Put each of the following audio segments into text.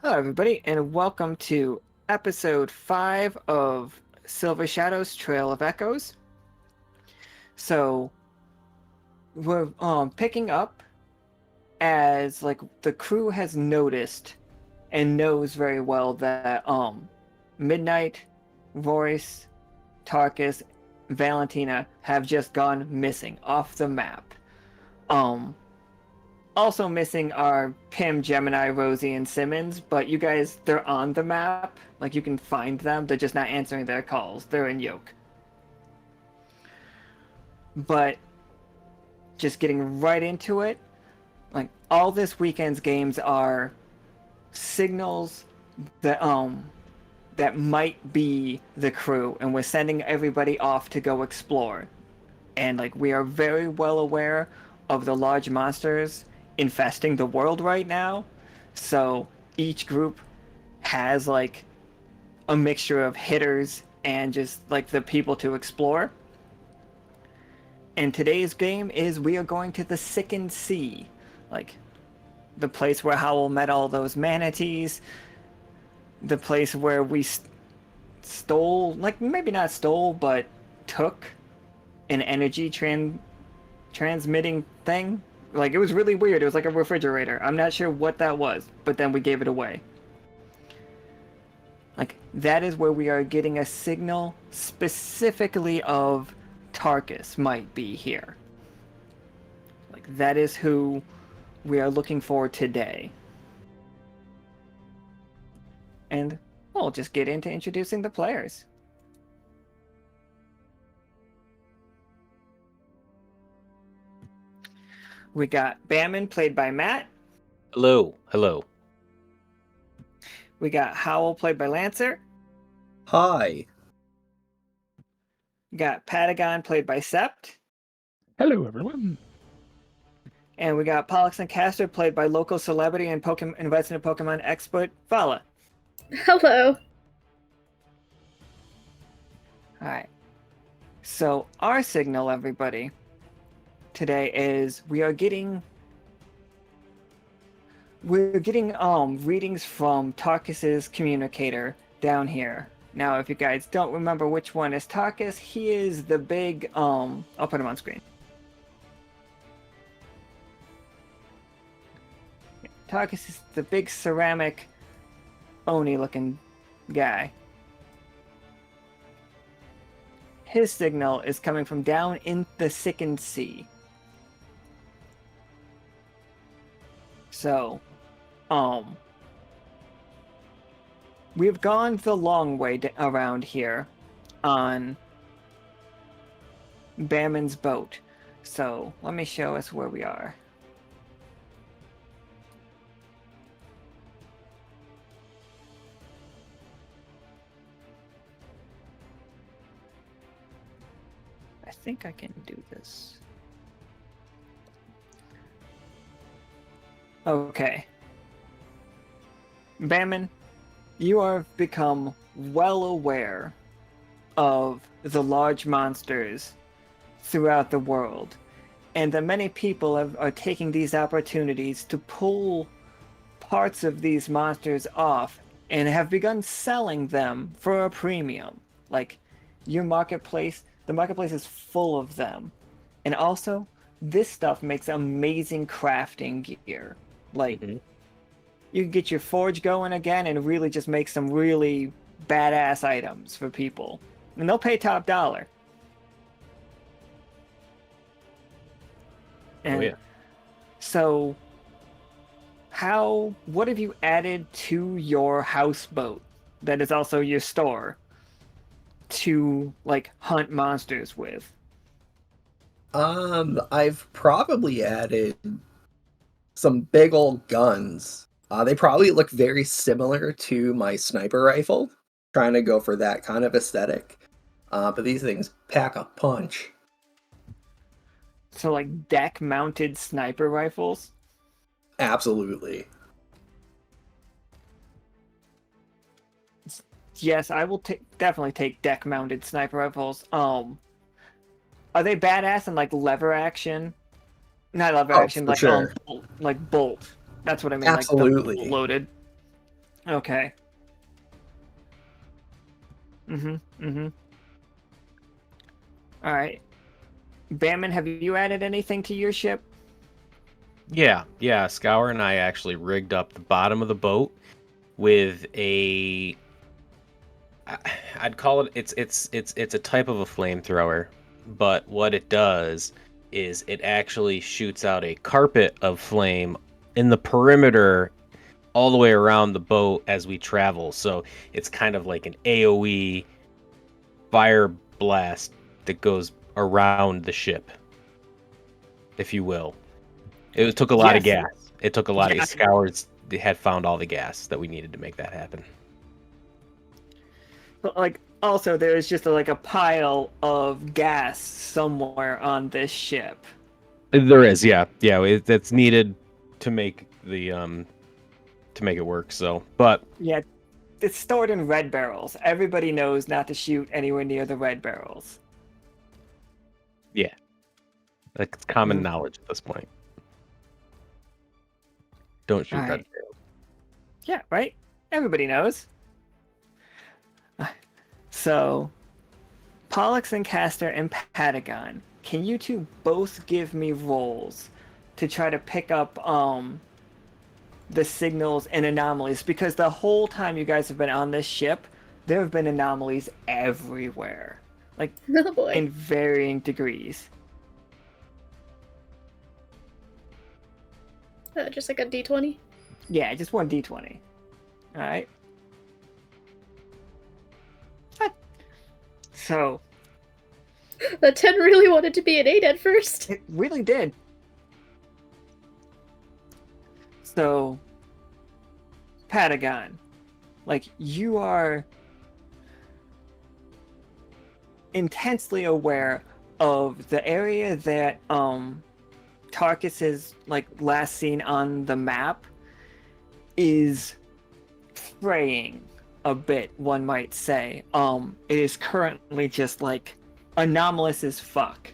Hello, everybody, and welcome to episode 5 of Silver Shadows Trail of Echoes. So, we're picking up as the crew has noticed and knows very well that Midnight, Royce, Tarkus, Valentina have just gone missing off the map. Um Also missing are Pim, Gemini, Rosie, and Simmons, but you guys, they're on the map. Like, you can find them. They're just not answering their calls. They're in Yoke. But just getting right into it, like, all this weekend's games are signals that might be the crew, and we're sending everybody off to go explore. And, like, we are very well aware of the large monsters infesting the world right now. So each group has like a mixture of hitters and just like the people to explore. And today's game is we are going to the Sickened Sea, like the place where Howl met all those manatees, the place where we stole, like maybe not stole, but took an energy transmitting thing. Like, it was really weird. It was like a refrigerator. I'm not sure what that was, but then we gave it away. Like, that is where we are getting a signal specifically of Tarkus might be here. Like, that is who we are looking for today. And we'll just get into introducing the players. We got Bamin, played by Matt. Hello. Hello. We got Howl, played by Lancer. Hi. We got Patagon, played by Sept. Hello, everyone. And we got Pollux and Castor, played by local celebrity and resident Pokemon expert, Vala. Hello. Alright. So, our signal, everybody, today is we're getting readings from Tarkus's communicator down here. Now, if you guys don't remember which one is Tarkus, he is the big I'll put him on screen. Tarkus is the big ceramic Oni looking guy. His signal is coming from down in the Sickened Sea. So, we've gone the long way around here on Bamin's boat. So, let me show us where we are. I think I can do this. Okay. Bamin, you have become well aware of the large monsters throughout the world, and that many people are taking these opportunities to pull parts of these monsters off and have begun selling them for a premium. Like, your marketplace, the marketplace is full of them. And also, this stuff makes amazing crafting gear. Like, you can get your forge going again and really just make some really badass items for people. And they'll pay top dollar. And yeah. so, what have you added to your houseboat that is also your store to, like, hunt monsters with? I've probably added some big old guns. They probably look very similar to my sniper rifle, trying to go for that kind of aesthetic. But these things pack a punch. So, like, deck-mounted sniper rifles? Absolutely. Yes, I will definitely take deck-mounted sniper rifles. Are they badass in, like, lever action? Not lever action, for like sure. bolt. That's what I mean. Absolutely. Like the loaded. Okay. Mm-hmm. Mm-hmm. All right. Bamin, have you added anything to your ship? Yeah. Scour and I actually rigged up the bottom of the boat with a. I'd call it. It's a type of a flamethrower, but what it does is it actually shoots out a carpet of flame in the perimeter all the way around the boat as we travel. So it's kind of like an AoE fire blast that goes around the ship, if you will. Took a lot of Yes. gas. It took a lot of Yeah. scours. They had found all the gas that we needed to make that happen. But like, also, there's just like a pile of gas somewhere on this ship. There is, yeah. That's needed to make the to make it work. So, but Yeah, it's stored in red barrels. Everybody knows not to shoot anywhere near the red barrels. yeah, that's common Mm. knowledge at this point. Don't shoot red Alright. barrels. Yeah, right? Everybody knows. So, Pollux and Castor and Patagon, can you two both give me rolls to try to pick up the signals and anomalies? Because the whole time you guys have been on this ship, there have been anomalies everywhere. Like, Oh boy. in varying degrees. Just like a d20? Yeah, just one d20. Alright. So, The 10 really wanted to be an 8 at first. it really did. So, Patagon, like, you are intensely aware of the area that Tarkus is like last seen on the map is fraying a bit, one might say. It is currently just like anomalous as fuck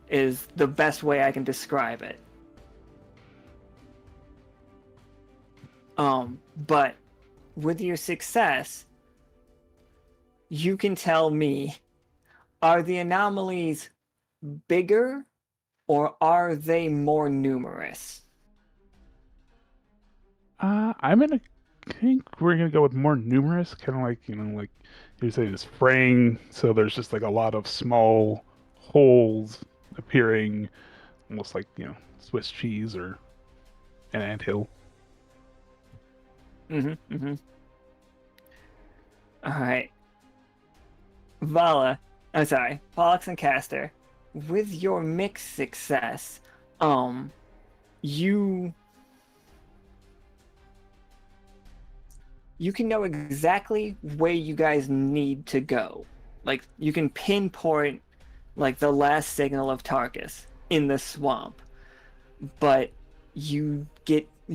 is the best way I can describe it. But with your success, you can tell me, are the anomalies bigger or are they more numerous? I think we're gonna go with more numerous, kind of like like you say, it's fraying. So there's just like a lot of small holes appearing, almost like Swiss cheese or an anthill. Mm-hmm. Mm-hmm. All right. Vala, I'm sorry, Pollux and Castor, with your mixed success, you can know exactly where you guys need to go. Like, you can pinpoint like the last signal of Tarkus in the swamp. But you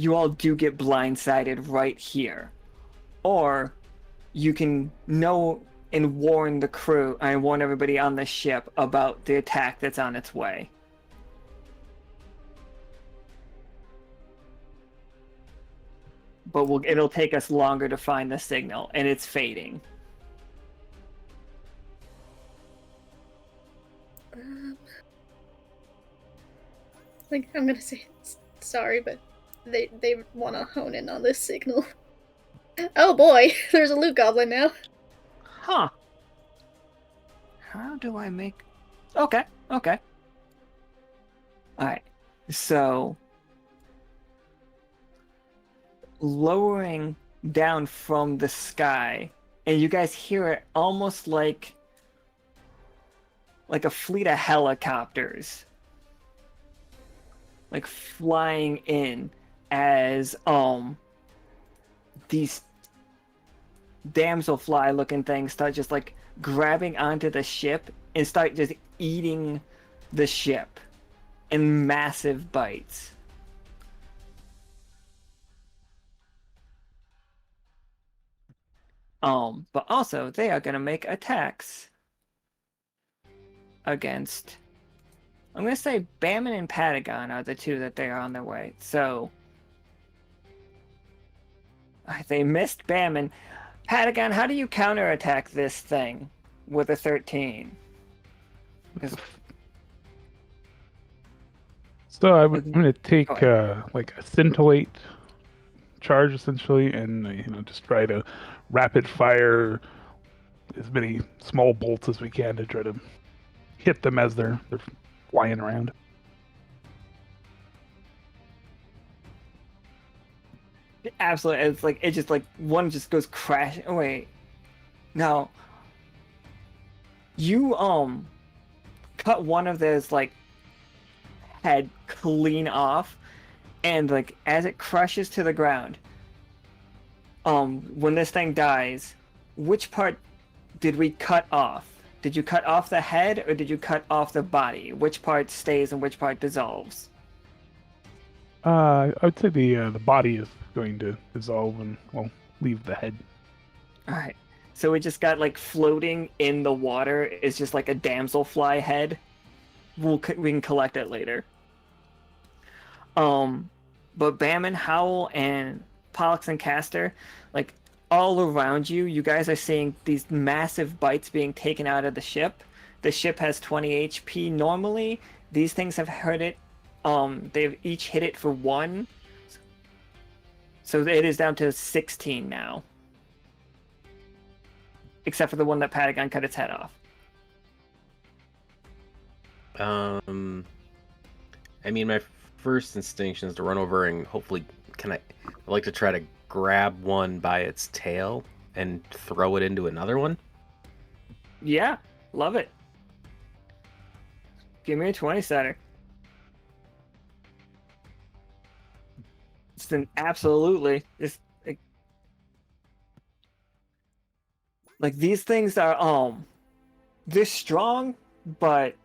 all do get blindsided right here. Or you can know and warn the crew and warn everybody on the ship about the attack that's on its way. But it'll take us longer to find the signal, and it's fading. Like, I'm gonna say sorry, but they want to hone in on this signal. Oh boy, there's a loot goblin now. Huh. How do I make... Okay. Alright. So... lowering down from the sky, and you guys hear it almost like a fleet of helicopters like flying in as these damselfly looking things start just like grabbing onto the ship and start just eating the ship in massive bites. But also they are gonna make attacks against, I'm gonna say Bamin and Patagon are the two that they are on their way. So They missed Bamin. Patagon, how do you counterattack this thing with a 13? Because So I'm going to take Go like a scintillate charge essentially, and just try to rapid fire as many small bolts as we can to try to hit them as they're flying around. absolutely, it's like it just like one just goes crash. Oh wait, now you cut one of those like head clean off, and like as it crushes to the ground, when this thing dies, which part did we cut off? Did you cut off the head or did you cut off the body? Which part stays and which part dissolves? I would say the body is going to dissolve and well leave the head. All right. So we just got like floating in the water is just like a damselfly head. We can collect it later. But Bamin, Howl, and Pollux and Castor, like all around you, you guys are seeing these massive bites being taken out of the ship. The ship has 20 HP normally. These things have hurt it. They've each hit it for 1. So it is down to 16 now. Except for the one that Patagon cut its head off. I mean, my first instinct is to run over and hopefully, I'd like to try to grab one by its tail and throw it into another one. Yeah, love it. Give me a 20-sider. It's an absolutely. It's like these things are they're strong, but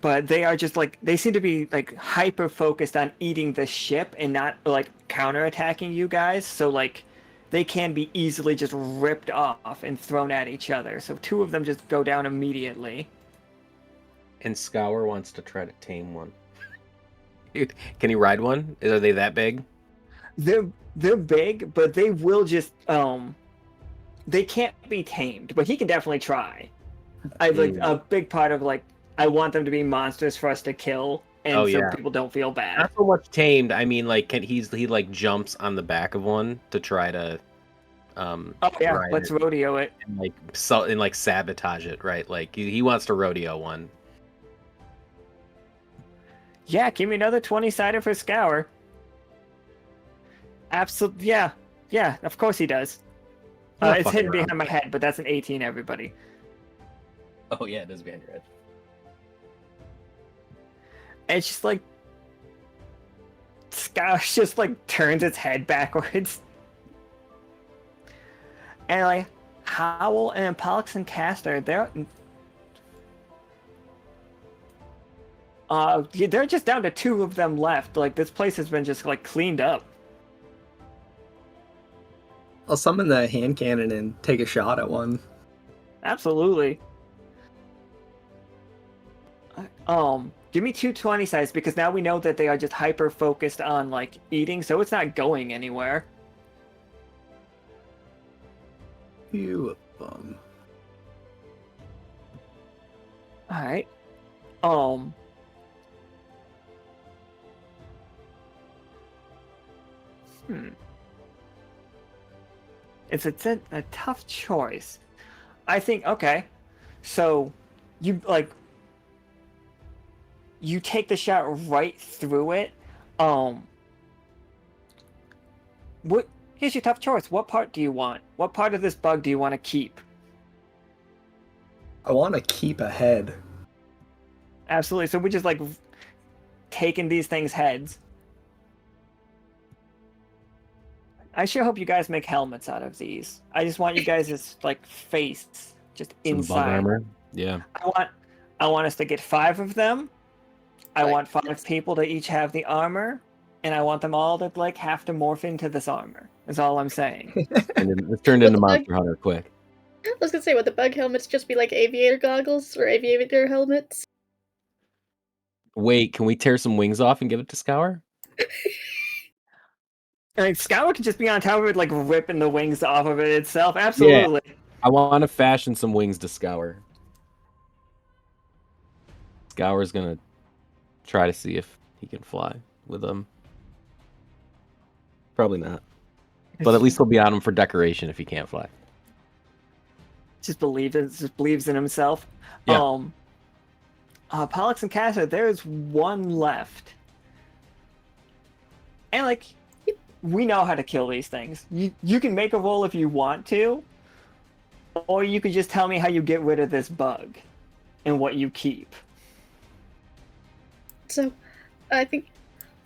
but they are just like they seem to be like hyper focused on eating the ship and not like counterattacking you guys. So like they can be easily just ripped off and thrown at each other. So 2 of them just go down immediately. And Scour wants to try to tame one. Can he ride one? Are they that big? They're big, but they will just they can't be tamed, but he can definitely try. I like a big part of like I want them to be monsters for us to kill, and people don't feel bad. Not so much tamed. I mean, like he like jumps on the back of one to try to let's rodeo it and like sabotage it, right? Like he wants to rodeo one. Yeah, give me another 20-sider for Scour. Absolutely, yeah, of course he does. It's hidden behind my head, but that's an 18, everybody. Oh yeah, it is behind your head. It's just like Scour just like turns its head backwards, and like Howl and Pollux and Castor, they're just down to 2 of them left. Like this place has been just like cleaned up. I'll summon the hand cannon and take a shot at one. Absolutely. Give me 2 20-sides because now we know that they are just hyper focused on like eating, so it's not going anywhere. Few of them. All right. It's a tough choice. I think okay. So you take the shot right through it. Here's your tough choice. What part do you want? What part of this bug do you want to keep? I want to keep a head. Absolutely. So we just like taking these things' heads. I sure hope you guys make helmets out of these. I just want you guys' like face just inside. Bug armor. Yeah. I want us to get 5 of them. I want 5 people to each have the armor, and I want them all to like have to morph into this armor. Is all I'm saying. It's turned into Monster Hunter quick. I was gonna say, would the bug helmets just be like aviator goggles or aviator helmets? Wait, can we tear some wings off and give it to Scour? Like Scour could just be on top of it, like ripping the wings off of it itself. Yeah. Absolutely. I want to fashion some wings to Scour. Scour's gonna try to see if he can fly with them. Probably not. But at least he'll be on him for decoration if he can't fly. just believes in himself. Yeah. Pollux and Castor, there's one left. And like we know how to kill these things. You can make a roll if you want to, or you could just tell me how you get rid of this bug and what you keep. So, I think,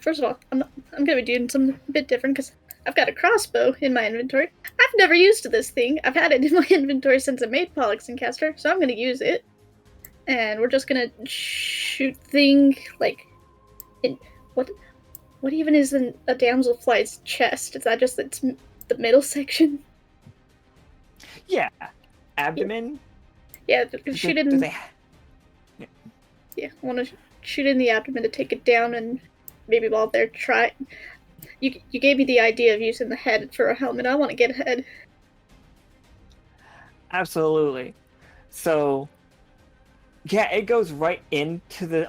first of all, I'm gonna be doing something a bit different because I've got a crossbow in my inventory. I've never used this thing. I've had it in my inventory since I made Pollux and Castor, so I'm gonna use it. And we're just gonna shoot thing like in what even is in a damselfly's chest? Is that just the middle section? Yeah, abdomen. Yeah, shoot it in. They- Yeah, I want to shoot in the abdomen to take it down, and maybe while they're trying. You gave me the idea of using the head for a helmet. I want to get a head. Absolutely. So, yeah, it goes right into the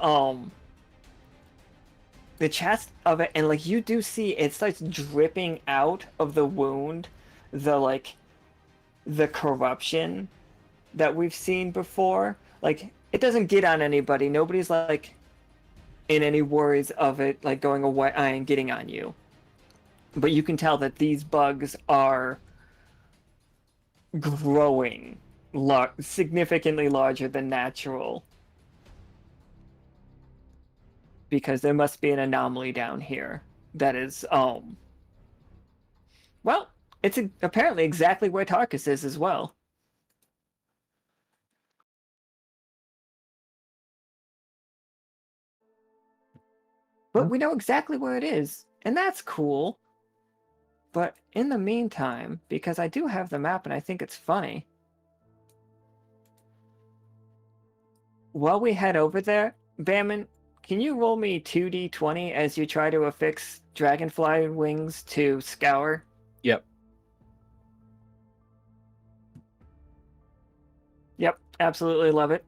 chest of it, and like you do see it starts dripping out of the wound, the corruption that we've seen before. Like it doesn't get on anybody. Nobody's like in any worries of it like going away and getting on you. But you can tell that these bugs are growing significantly larger than natural. Because there must be an anomaly down here that is, well, it's apparently exactly where Tarkus is as well. But we know exactly where it is, and that's cool. But in the meantime, because I do have the map and I think it's funny, while we head over there, Bamin, can you roll me 2d20 as you try to affix dragonfly wings to Scour? Yep. Yep, absolutely love it.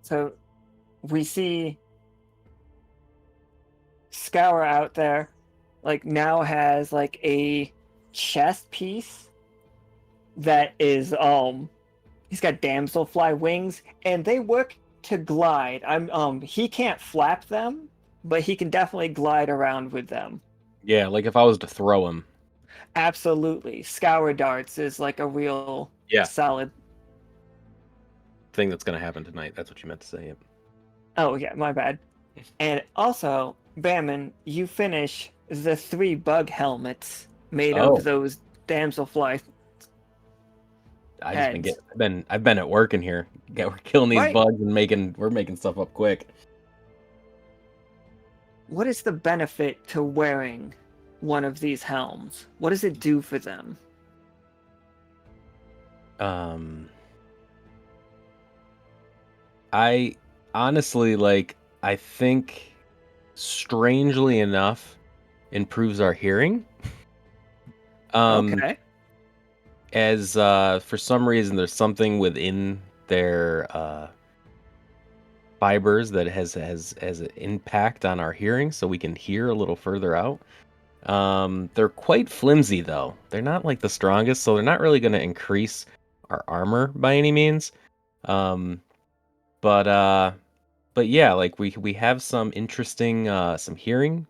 So we see Scour out there, like now has like a chest piece that is he's got damselfly wings and they work to glide. He can't flap them, but he can definitely glide around with them. Yeah, like if I was to throw him. Absolutely. Scour darts is like a real solid thing that's gonna happen tonight. That's what you meant to say. Yep. Oh yeah, my bad. And also, Bamin, you finish the 3 bug helmets made of those damselfly. I've been at work in here. Yeah, we're killing these bugs and we're making stuff up quick. What is the benefit to wearing one of these helms? What does it do for them? I honestly I think strangely enough improves our hearing. Okay. As for some reason there's something within their fibers that has an impact on our hearing, so we can hear a little further out. They're quite flimsy though. They're not like the strongest, so they're not really going to increase our armor by any means. But yeah, like we have some interesting some hearing,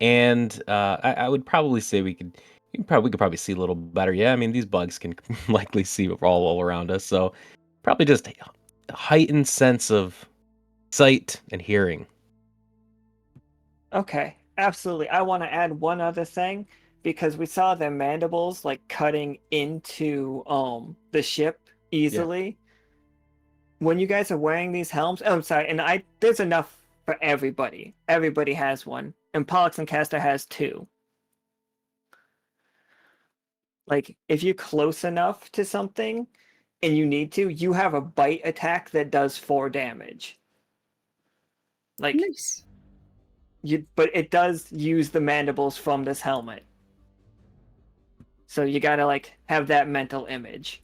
and I would probably say we could probably see a little better. Yeah, I mean these bugs can likely see all around us, so probably just a heightened sense of sight and hearing. Okay, absolutely. I want to add one other thing because we saw their mandibles like cutting into the ship easily. Yeah. When you guys are wearing these helms, oh, I'm sorry, and there's enough for everybody. Everybody has one, and Pollux and Castor has 2. Like if you're close enough to something and you need to, you have a bite attack that does 4 damage. Like nice. but it does use the mandibles from this helmet. So you gotta like have that mental image.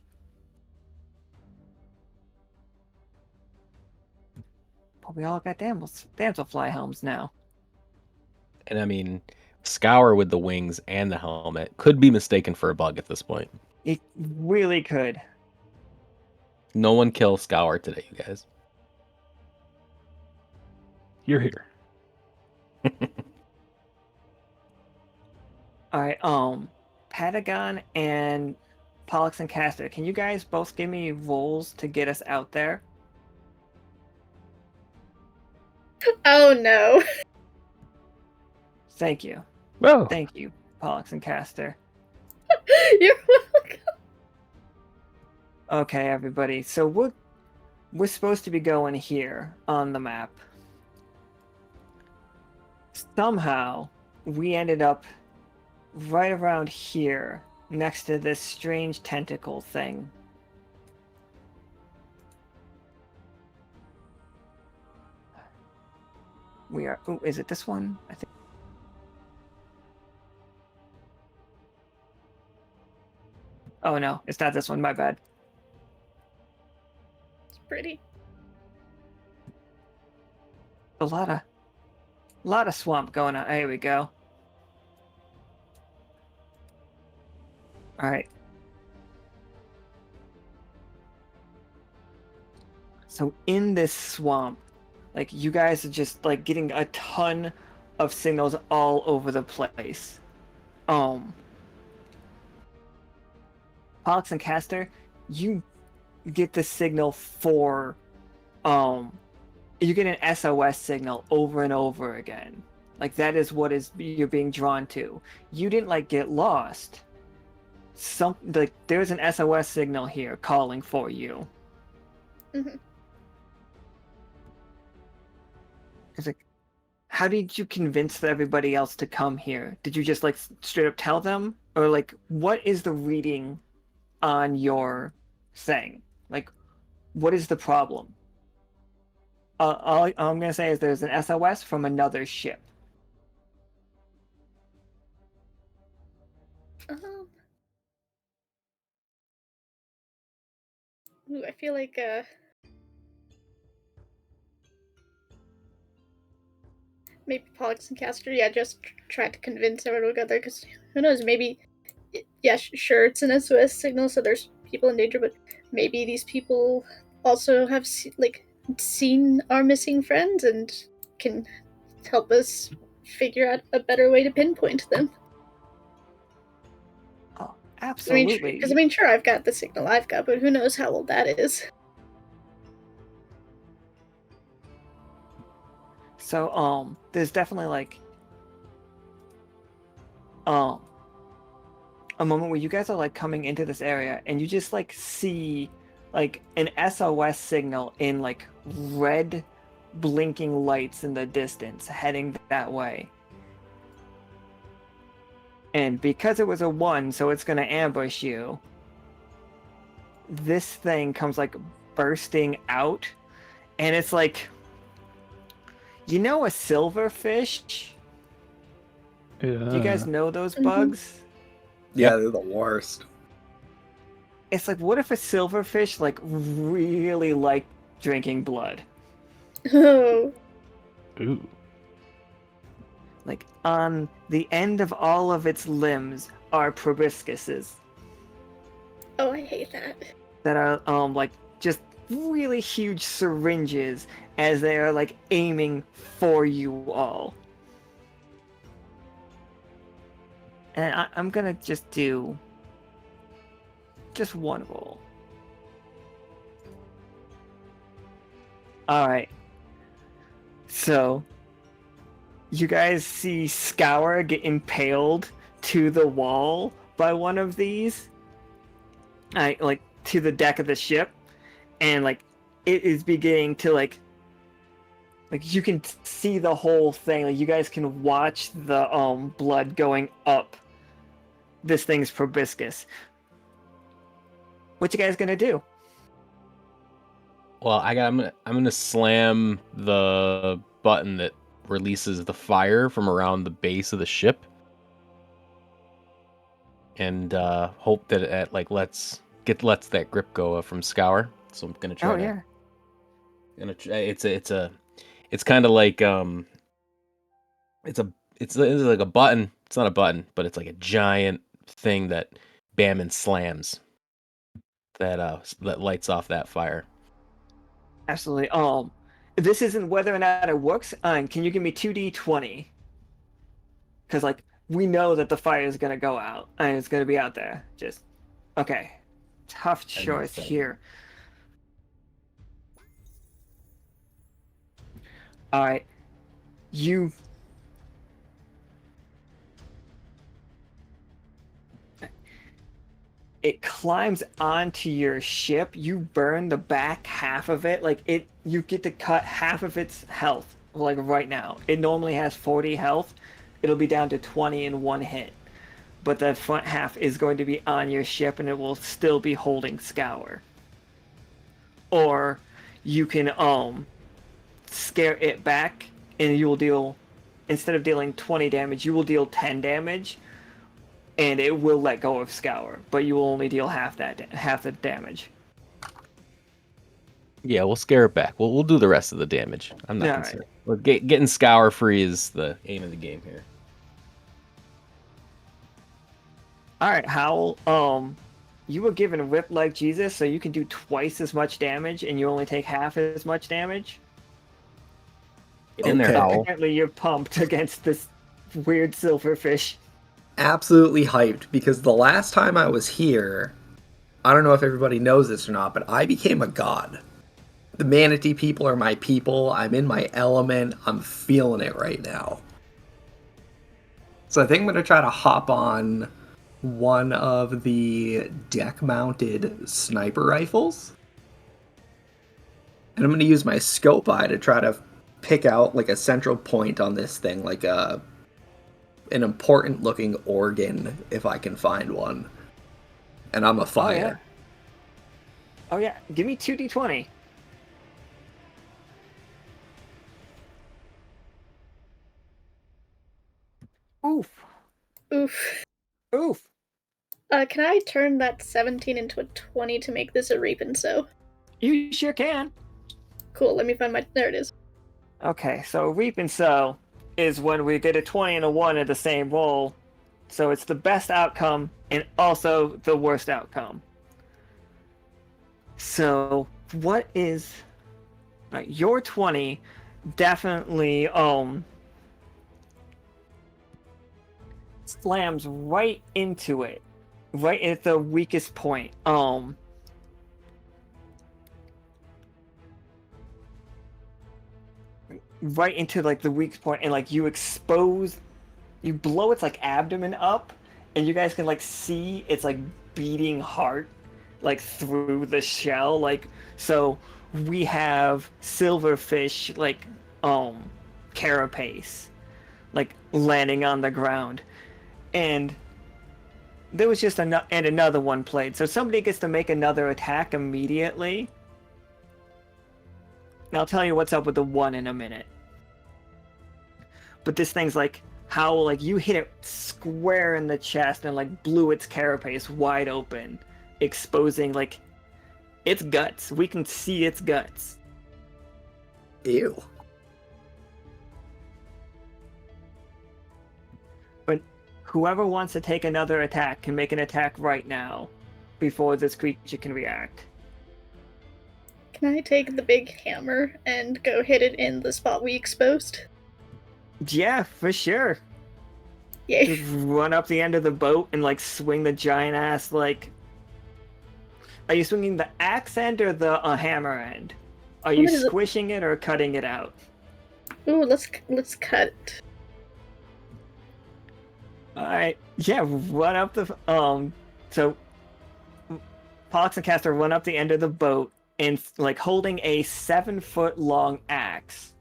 But we all got damselfly helms now. And I mean, Scour with the wings and the helmet could be mistaken for a bug at this point. It really could. No one kill Scour today, you guys. You're here. All right, Patagon and Pollux and Castor, can you guys both give me rolls to get us out there? Oh no. Thank you. Well, Thank you, Pollux and Castor. You're welcome. Okay, everybody. So we're supposed to be going here on the map. Somehow, we ended up right around here, next to this strange tentacle thing. We are. Oh, is it this one? I think. Oh no, it's not this one. My bad. It's pretty. A lot of swamp going on. Here we go. All right. So in this swamp, like you guys are just like getting a ton of signals all over the place. Pollux and Castor, you get the signal for you get an SOS signal over and over again. Like that is what is you're being drawn to. You didn't like get lost. Like there's an SOS signal here calling for you. Mhm. It's like, how did you convince everybody else to come here? Did you just like straight up tell them, or like what is the reading on your thing? Like, what is the problem? All I'm gonna say is there's an SOS from another ship. Ooh, I feel like maybe Pollux and Castor, yeah, just tried to convince everyone to go there, because who knows, maybe, yeah, sure, it's an SOS signal, so there's people in danger, but maybe these people also have seen our missing friends and can help us figure out a better way to pinpoint them. Oh, absolutely. Because I mean, sure, I've got the signal I've got, but who knows how old that is. So, there's definitely like, a moment where you guys are like coming into this area and you just like see like an SOS signal in like red blinking lights in the distance heading that way. And because it was a 1, so it's gonna ambush you, this thing comes like bursting out, and it's like, you know, a silverfish? yeah. Do you guys know those Mhm. bugs? Yeah, they're the worst. It's like, what if a silverfish like really liked drinking blood? Oh. Ooh. Like on the end of all of its limbs are proboscises Oh, I hate that. that are like just really huge syringes as they are like aiming for you all. And I'm gonna just do just one roll. Alright. So you guys see Scour get impaled to the wall by one of these. Like to the deck of the ship. And like it is beginning to like you can see the whole thing. Like you guys can watch the blood going up this thing's proboscis. What you guys gonna do? Well, I'm gonna slam the button that releases the fire from around the base of the ship, and hope that it like lets that grip go from Scour. So I'm gonna try Oh to. yeah. It's kind of like it's like a button. It's not a button, but it's like a giant thing that Bamin slams that lights off that fire. Absolutely. This isn't whether or not it works. Can you give me 2d20? Because like we know that the fire is gonna go out and it's gonna be out there. Just okay. Tough choice here. All right, you. It climbs onto your ship. You burn the back half of it. Like it, you get to cut half of its health. Like right now, it normally has 40 health. It'll be down to 20 in one hit. But the front half is going to be on your ship, and it will still be holding Scour. Or you can scare it back, and you will deal, instead of dealing 20 damage, you will deal 10 damage. And it will let go of Scour, but you will only deal half the damage. Yeah, we'll scare it back. We'll do the rest of the damage. I'm not concerned. Well, getting Scour free is the aim of the game here. All right, Howl. You were given Whip like Jesus, so you can do twice as much damage, and you only take half as much damage. Get in there, Howl. Apparently, you're pumped against this weird silverfish. Absolutely hyped, because the last time I was here, I don't know if everybody knows this or not, but I became a god. The manatee people are my people. I'm in my element. I'm feeling it right now. So I think I'm going to try to hop on one of the deck-mounted sniper rifles. And I'm going to use my scope eye to try to pick out like a central point on this thing, like an important looking organ, if I can find one. And I'm a fire. Oh yeah. Give me 2d20. Oof. Oof. Oof. Can I turn that 17 into a 20 to make this a reap and sow? You sure can. Cool, let me find my... There it is. Okay, so reap and sow is when we get a 20 and a 1 at the same roll. So it's the best outcome and also the worst outcome. So what is... your 20 definitely slams right into it. Right at the weakest point. Right into like the weak point, and like you blow its like abdomen up, and you guys can like see its like beating heart like through the shell. Like, so we have silverfish like carapace like landing on the ground, and there was just another one played. So somebody gets to make another attack immediately. And I'll tell you what's up with the 1 in a minute. But this thing's like Howl, like you hit it square in the chest and like blew its carapace wide open, exposing like its guts. We can see its guts. Ew. But whoever wants to take another attack can make an attack right now before this creature can react. Can I take the big hammer and go hit it in the spot we exposed? Yeah, for sure. Yay. Just run up the end of the boat and like swing the giant ass like... Are you swinging the axe end or the hammer end? Are you squishing it or cutting it out? Ooh, let's cut it. Alright, yeah, run up the... So, Pollux and Castor run up the end of the boat and like holding a 7-foot long axe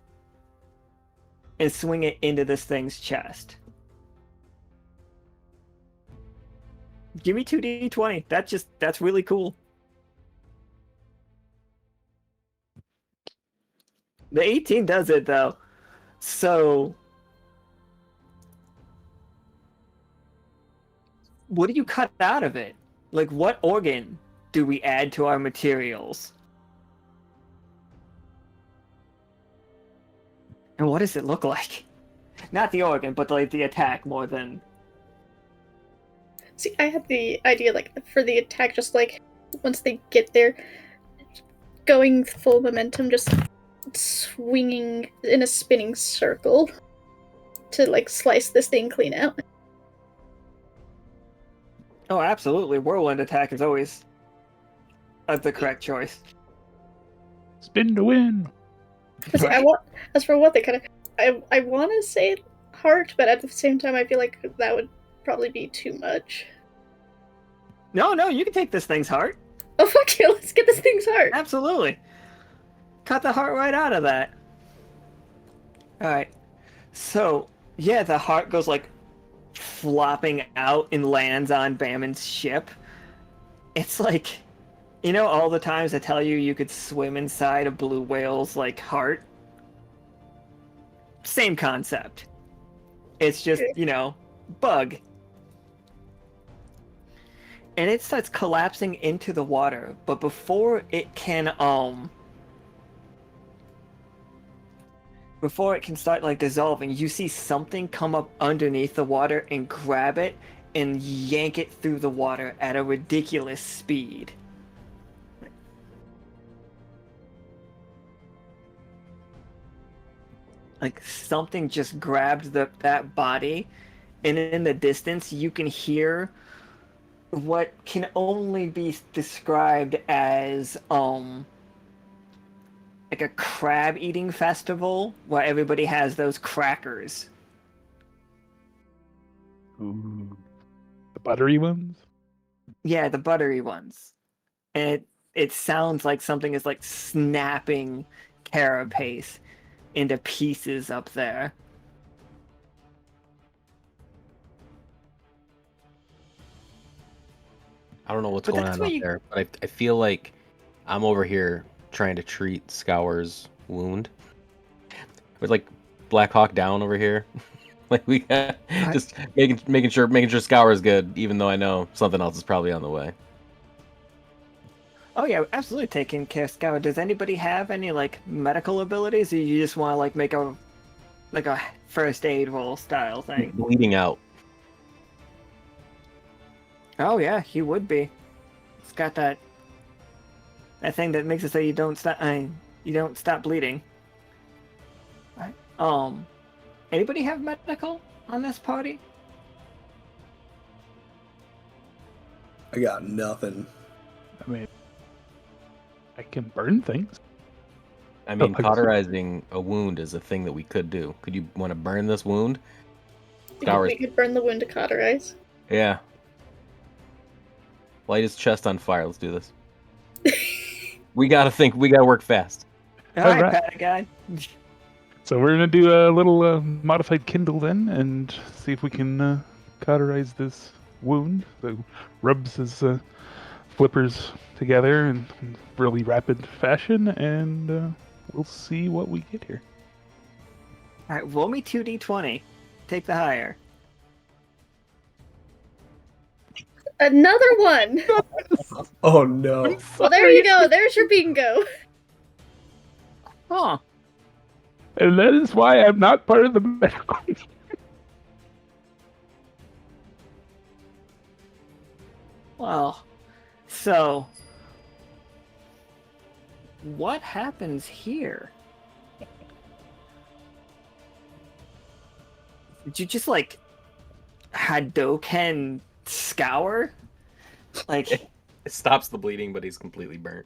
and swing it into this thing's chest. Give me 2d20. That's really cool. The 18 does it though. So, what do you cut out of it? Like, what organ do we add to our materials? And what does it look like? Not the organ, but like the attack more than. See, I had the idea, like, for the attack, just like, once they get there, going full momentum, just swinging in a spinning circle to, like, slice this thing clean out. Oh, absolutely. Whirlwind attack is always the correct choice. Spin to win. But see, I want, as for what they kind of, I want to say heart, but at the same time, I feel like that would probably be too much. No, you can take this thing's heart. Oh, fuck yeah, let's get this thing's heart. Absolutely. Cut the heart right out of that. Alright. So, yeah, the heart goes like flopping out and lands on Bamin's ship. It's like, you know, all the times I tell you you could swim inside a blue whale's like heart? Same concept. It's just, you know, bug. And it starts collapsing into the water, but before it can start like dissolving, you see something come up underneath the water and grab it and yank it through the water at a ridiculous speed. Like something just grabbed that body, and in the distance you can hear what can only be described as like a crab eating festival where everybody has those crackers. Ooh. The buttery ones? Yeah, the buttery ones. And it sounds like something is like snapping carapace into pieces up there. I don't know what's But going that's on what up you- there, but I feel like I'm over here trying to treat Scour's wound. With like Black Hawk Down over here. Like we got just making sure Scour is good, even though I know something else is probably on the way. Oh yeah, absolutely taking care of Scour. Does anybody have any like medical abilities, or you just want to like make a first aid roll style thing? Bleeding out. Oh yeah, he would be. It's got that thing that makes it so you don't stop bleeding. Right. Anybody have medical on this party? I got nothing. I mean, I can burn things. I mean, I- cauterizing a wound is a thing that we could do. Could you want to burn this wound? We could burn the wound to cauterize. Yeah. Light his chest on fire. Let's do this. We gotta work fast. Alright, Alright. Patagon. So we're gonna do a little modified Kindle then, and see if we can cauterize this wound. So rubs his flippers together in really rapid fashion, and we'll see what we get here. Alright, roll me 2d20. Take the higher. Another one! Oh no. Well, there you go. There's your bingo. Huh. And that is why I'm not part of the medical. Well, so what happens here? Did you just like Hadoken Scour? Like, It stops the bleeding, but he's completely burnt.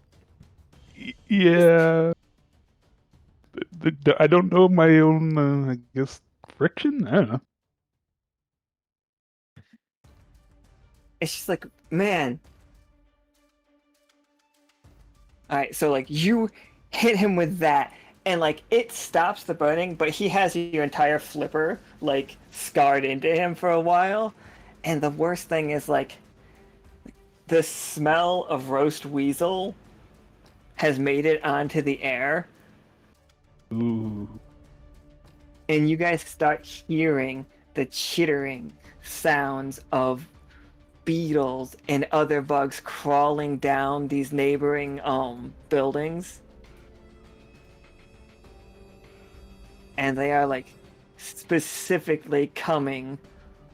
Yeah. I don't know my own, I guess, friction? I don't know. it's just like, man. Alright, so like you hit him with that, and like it stops the burning, but he has your entire flipper like scarred into him for a while. And the worst thing is like the smell of roast weasel has made it onto the air. Ooh. and you guys start hearing the chittering sounds of beetles and other bugs crawling down these neighboring buildings. And they are like specifically coming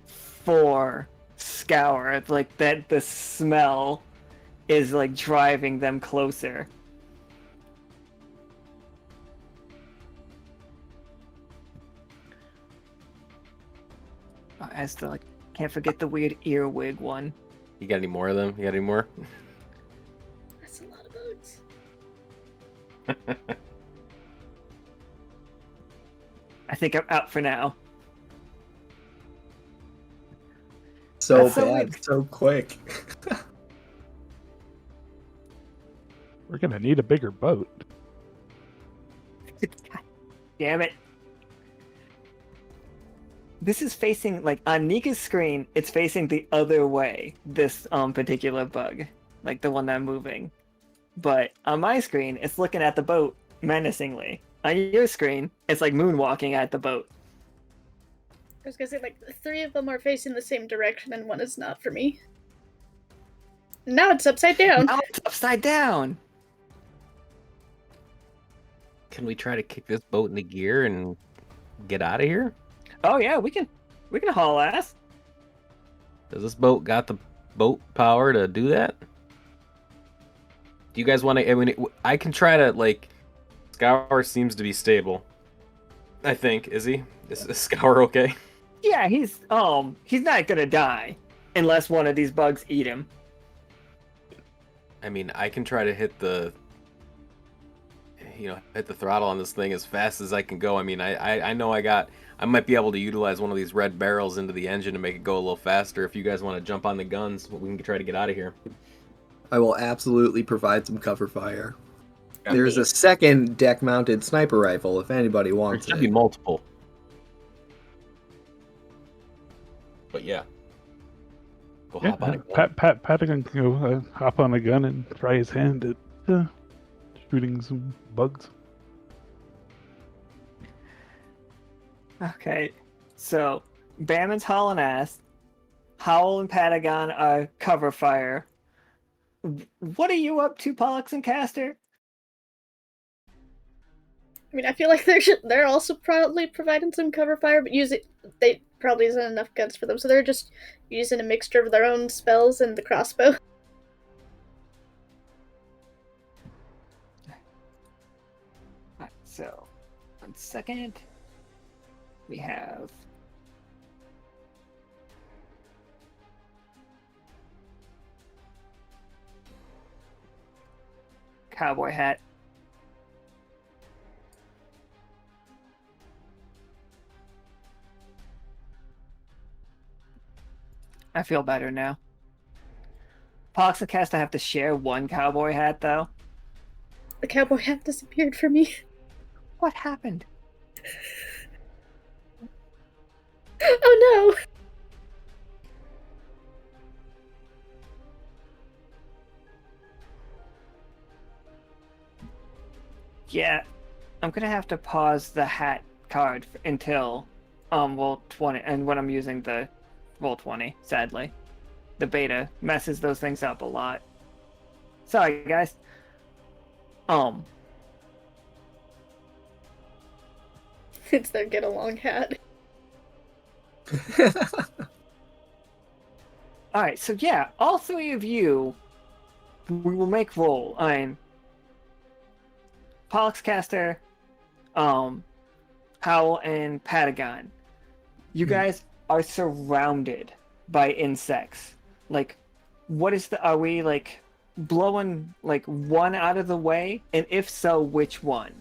for Scour. It's like that the smell is like driving them closer. I still like can't forget the weird earwig one. You got any more of them? You got any more? That's a lot of bugs. I think I'm out for now. So That's so bad, weird. so quick. We're gonna need a bigger boat. God damn it. This is facing, like, on Nika's screen, it's facing the other way, this particular bug. Like, the one that I'm moving. But on my screen, it's looking at the boat menacingly. On your screen, it's, like, moonwalking at the boat. I was gonna say, like, 3 of them are facing the same direction and 1 is not for me. Now it's upside down. Now it's upside down! Can we try to kick this boat into gear and get out of here? Oh yeah, we can haul ass. Does this boat got the boat power to do that? Do you guys want to? I mean, I can try to like. Scour seems to be stable. I think is he? Is Scour okay? Yeah, he's not gonna die unless one of these bugs eat him. I mean, I can try to hit the throttle on this thing as fast as I can go. I mean, I know I might be able to utilize one of these red barrels into the engine to make it go a little faster. If you guys want to jump on the guns, we can try to get out of here. I will absolutely provide some cover fire. There's a second deck-mounted sniper rifle if anybody There wants should be it. multiple. But yeah. Go Yeah, hop on a gun. Patagon can go hop on a gun and try his hand at shooting some bugs. Okay, so Bamin's hauling ass. Howl and Patagon are cover fire. What are you up to, Pollux and Castor? I mean, I feel like they're also probably providing some cover fire, but they probably isn't enough guns for them, so they're just using a mixture of their own spells and the crossbow. Alright, so 1 second. We have cowboy hat. I feel better now. Pollux and Castor have to share one cowboy hat, though. The cowboy hat disappeared for me. What happened? Oh no! Yeah, I'm gonna have to pause the hat card until roll 20, and when I'm using the roll 20, sadly. The beta messes those things up a lot. Sorry, guys. It's their get along hat. Alright, so yeah, all 3 of you, we will make roll. I'm Pollux, Castor, Howl, and Patagon. You guys are surrounded by insects. Like, are we, like, blowing, like, one out of the way? And if so, which one?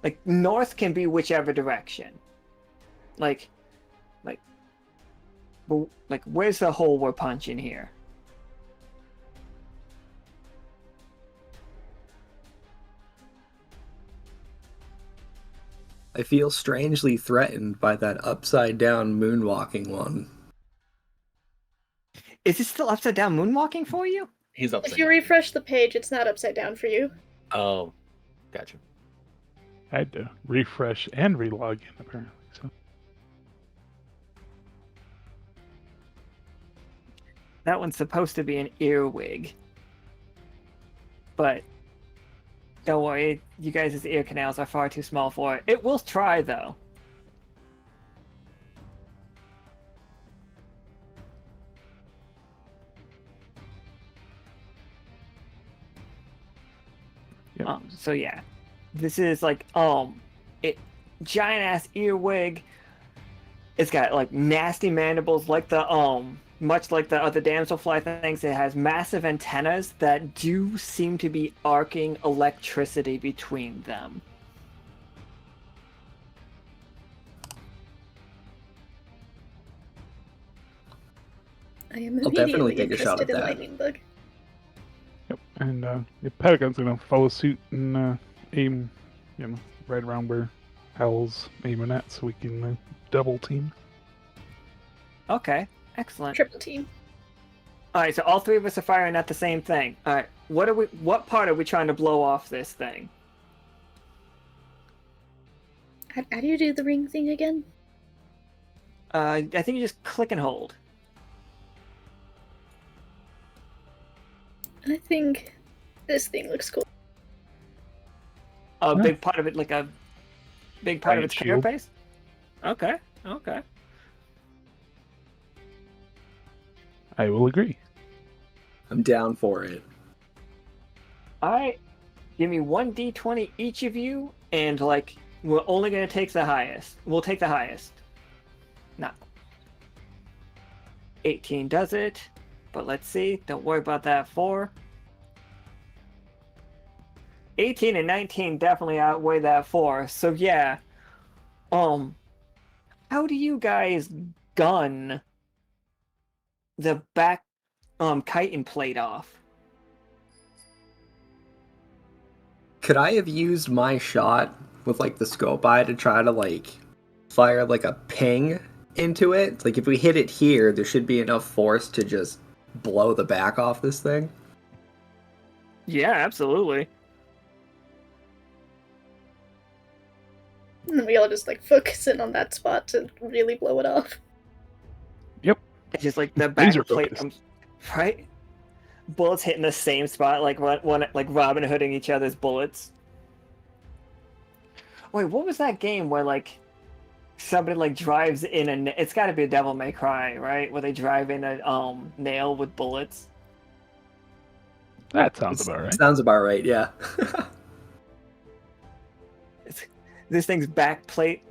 Like, north can be whichever direction. Like, where's the hole we're punching here? I feel strangely threatened by that upside-down moonwalking one. Is it still upside down moonwalking for you? He's upside If you down. refresh the page, it's not upside down for you. Oh, gotcha. I had to refresh and relog in apparently. So That one's supposed to be an earwig. But don't worry, you guys' ear canals are far too small for it. It will try, though. Yep. So yeah, this is like it giant ass earwig. It's got like nasty mandibles, like the much like the other damselfly things. It has massive antennas that do seem to be arcing electricity between them. I am I'll definitely immediately take a shot interested at in that. lightning bug. yep, and the Patagon's gonna follow suit and aim, right around where Howl's aiming at, so we can double team. Okay, excellent. Triple team. All right, so all three of us are firing at the same thing. All right, what part are we trying to blow off this thing? How do you do the ring thing again? I think you just click and hold. I think this thing looks cool. A Yeah. big part of it, like a big part of Giant its shield. carapace? Okay, okay. I will agree. I'm down for it. Alright. Give me 1d20 each of you, and like, we're only gonna take the highest. We'll take the highest. No. 18 does it, but let's see. Don't worry about that 4. 18 and 19 definitely outweigh that 4, so yeah. How do you guys gun the back chitin plate off? Could I have used my shot with like the scope eye to try to like fire like a ping into it? Like if we hit it here, there should be enough force to just blow the back off this thing. Yeah, absolutely. And we all just like focus in on that spot to really blow it off. It's just like the back Laser plate focused. comes right. Bullets hitting the same spot, like one like Robin Hooding each other's bullets. Wait, what was that game where like somebody like drives in a? It's got to be a Devil May Cry, right? Where they drive in a nail with bullets. That sounds about right. Sounds about right, yeah. This thing's back plate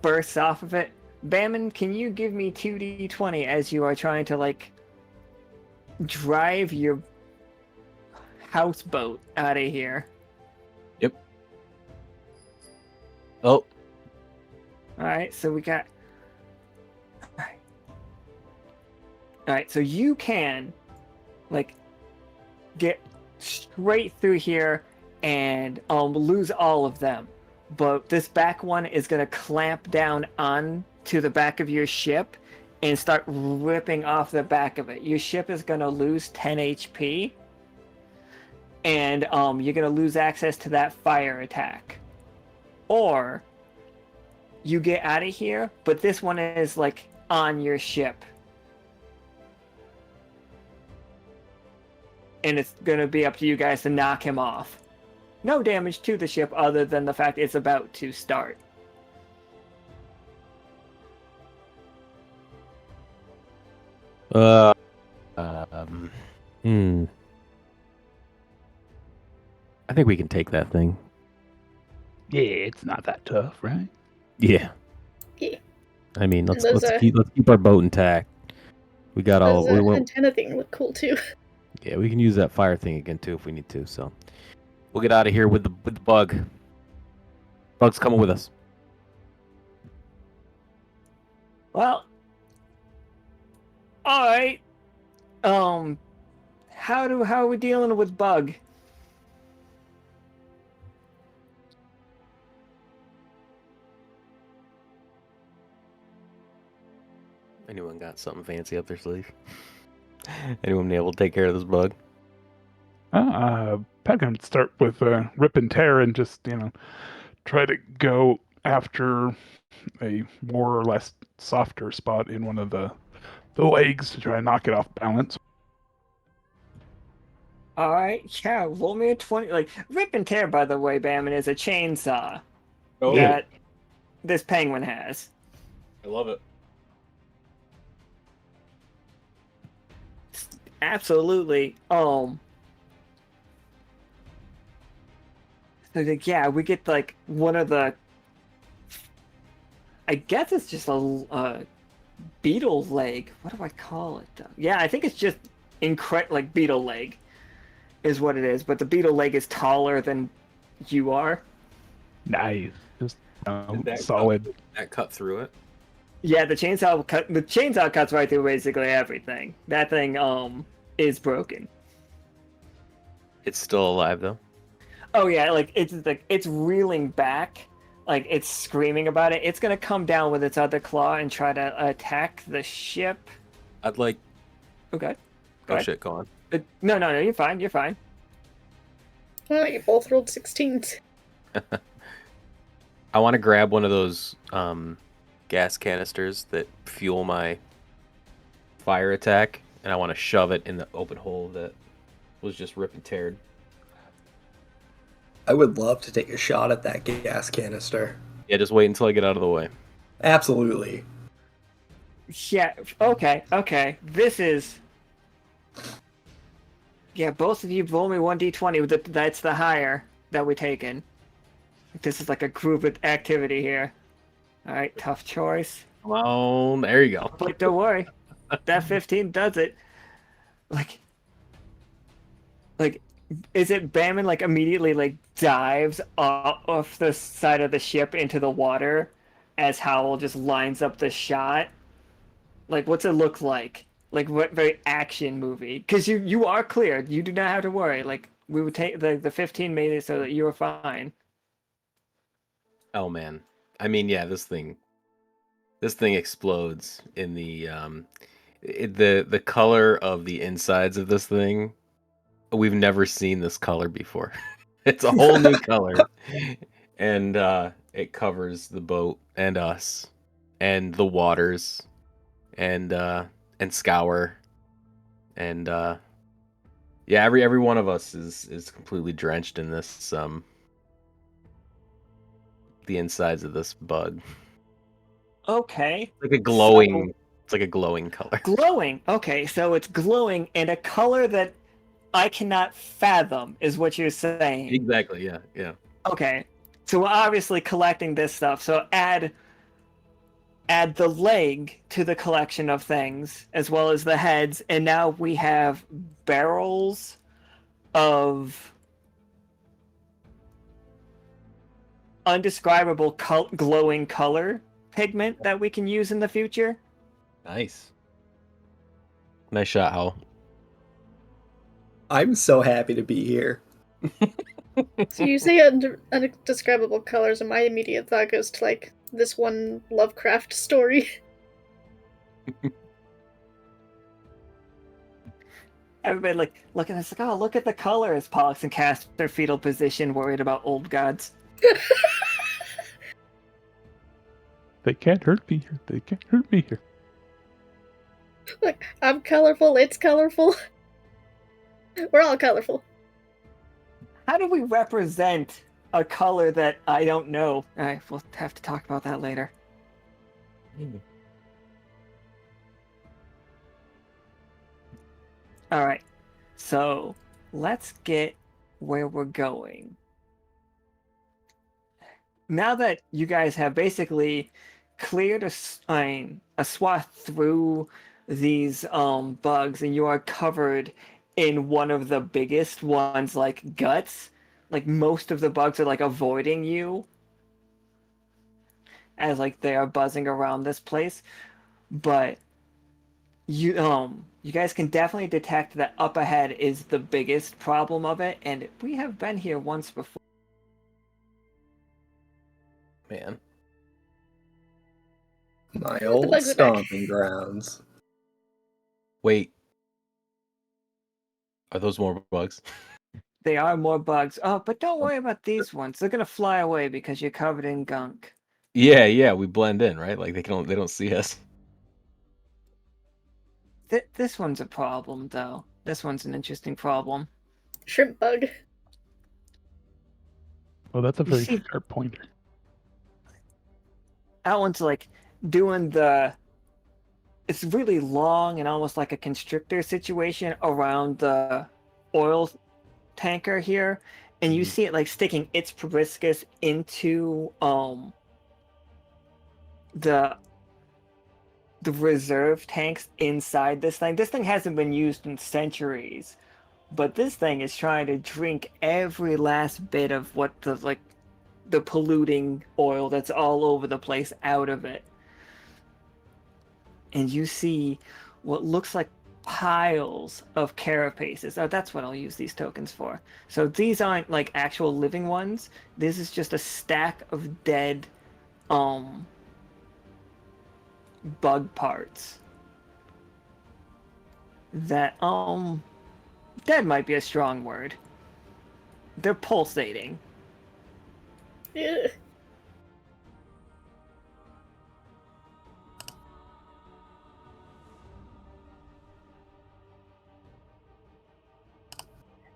bursts off of it. Bamin, can you give me 2d20 as you are trying to like drive your houseboat out of here? Oh, Alright, so we got... Alright, so you can, like, get straight through here and lose all of them. But this back one is going to clamp down on to the back of your ship and start ripping off the back of it. Your ship is going to lose 10 HP. And you're going to lose access to that fire attack. Or you get out of here, but this one is like on your ship. And it's going to be up to you guys to knock him off. No damage to the ship other than the fact it's about to start. hmm. I think we can take that thing. Yeah, it's not that tough, right? Yeah. Yeah. I mean, let's those, keep our boat intact. We got all. Those antenna thing look cool too. Yeah, we can use that fire thing again too if we need to. So we'll get out of here with the bug. Bug's coming with us. Well, alright. How are we dealing with Bug? Anyone got something fancy up their sleeve? Anyone been able to take care of this bug? Patagon would start with rip and tear and just, try to go after a more or less softer spot in one of the legs to try and knock it off balance. All right, yeah, roll me a 20. Like, rip and tear, by the way, Bamin, is a chainsaw Oh, that this penguin has. I love it. Absolutely. So, like, yeah, we get, like, one of the... I guess it's just a beetle leg. What do I call it, though? Yeah, I think it's just like, beetle leg is what it is. But the beetle leg is taller than you are. Nice. Just Did that solid. That cut through it. Yeah, the chainsaw cuts right through basically everything. That thing is broken. It's still alive though. Oh yeah, like it's reeling back, like it's screaming about it. It's gonna come down with its other claw and try to attack the ship. I'd like. Okay. Oh ahead. shit! Go on. No, you're fine. You're fine. Well, you both rolled 16s. I want to grab one of those gas canisters that fuel my fire attack, and I want to shove it in the open hole that was just rip and teared. I would love to take a shot at that gas canister. Yeah, just wait until I get out of the way. Absolutely. Yeah. Okay. This is. Yeah, both of you roll me 1d20. That's the higher that we're taking. This is like a group activity here. All right, tough choice. Come on, there you go. But don't worry, that 15 does it. Like, is it Bamin like immediately like dives off the side of the ship into the water as Howl just lines up the shot? Like, what's it look like? Like, what very action movie? Because you are cleared. You do not have to worry. Like, we would take the 15 made it so that you were fine. Oh man, I mean, yeah, this thing explodes in the the color of the insides of this thing. We've never seen this color before. It's a whole new color, and it covers the boat and us, and the waters, and Scour, and yeah, every one of us is completely drenched in this the insides of this bug. Okay. Like a glowing. It's like a glowing color. Glowing. Okay, so it's glowing in a color that I cannot fathom, is what you're saying. Exactly. Yeah. Okay, so we're obviously collecting this stuff. So add the leg to the collection of things, as well as the heads, and now we have barrels of undescribable glowing color pigment that we can use in the future. Nice shot, Howl. I'm so happy to be here. So you say undescribable colors, and my immediate thought goes to like this one Lovecraft story. Everybody like looking at us like, oh, look at the colors. Pollux and Castor fetal position, worried about old gods. They can't hurt me here. They can't hurt me here. Look, I'm colorful. It's colorful. We're all colorful. How do we represent a color that I don't know? All right, we'll have to talk about that later. All right, so let's get where we're going. Now that you guys have basically cleared a swath through these bugs, and you are covered in one of the biggest ones, like guts, like most of the bugs are like avoiding you as like they are buzzing around this place, but you guys can definitely detect that up ahead is the biggest problem of it, and we have been here once before. Man. My old bugs are back. stomping grounds. Wait. Are those more bugs? They are more bugs. Oh, but don't worry about these ones. They're gonna fly away because you're covered in gunk. Yeah, we blend in, right? Like they don't see us. This one's a problem, though. This one's an interesting problem. Shrimp bug. Oh, that's a You very see- sharp pointer. That one's like doing the. It's really long and almost like a constrictor situation around the oil tanker here, and you Mhm. see it like sticking its proboscis into the reserve tanks inside this thing. This thing hasn't been used in centuries, but this thing is trying to drink every last bit of what the polluting oil that's all over the place out of it. And you see what looks like piles of carapaces. Oh, that's what I'll use these tokens for. So these aren't like actual living ones. This is just a stack of dead bug parts. That dead might be a strong word. They're pulsating. Ugh.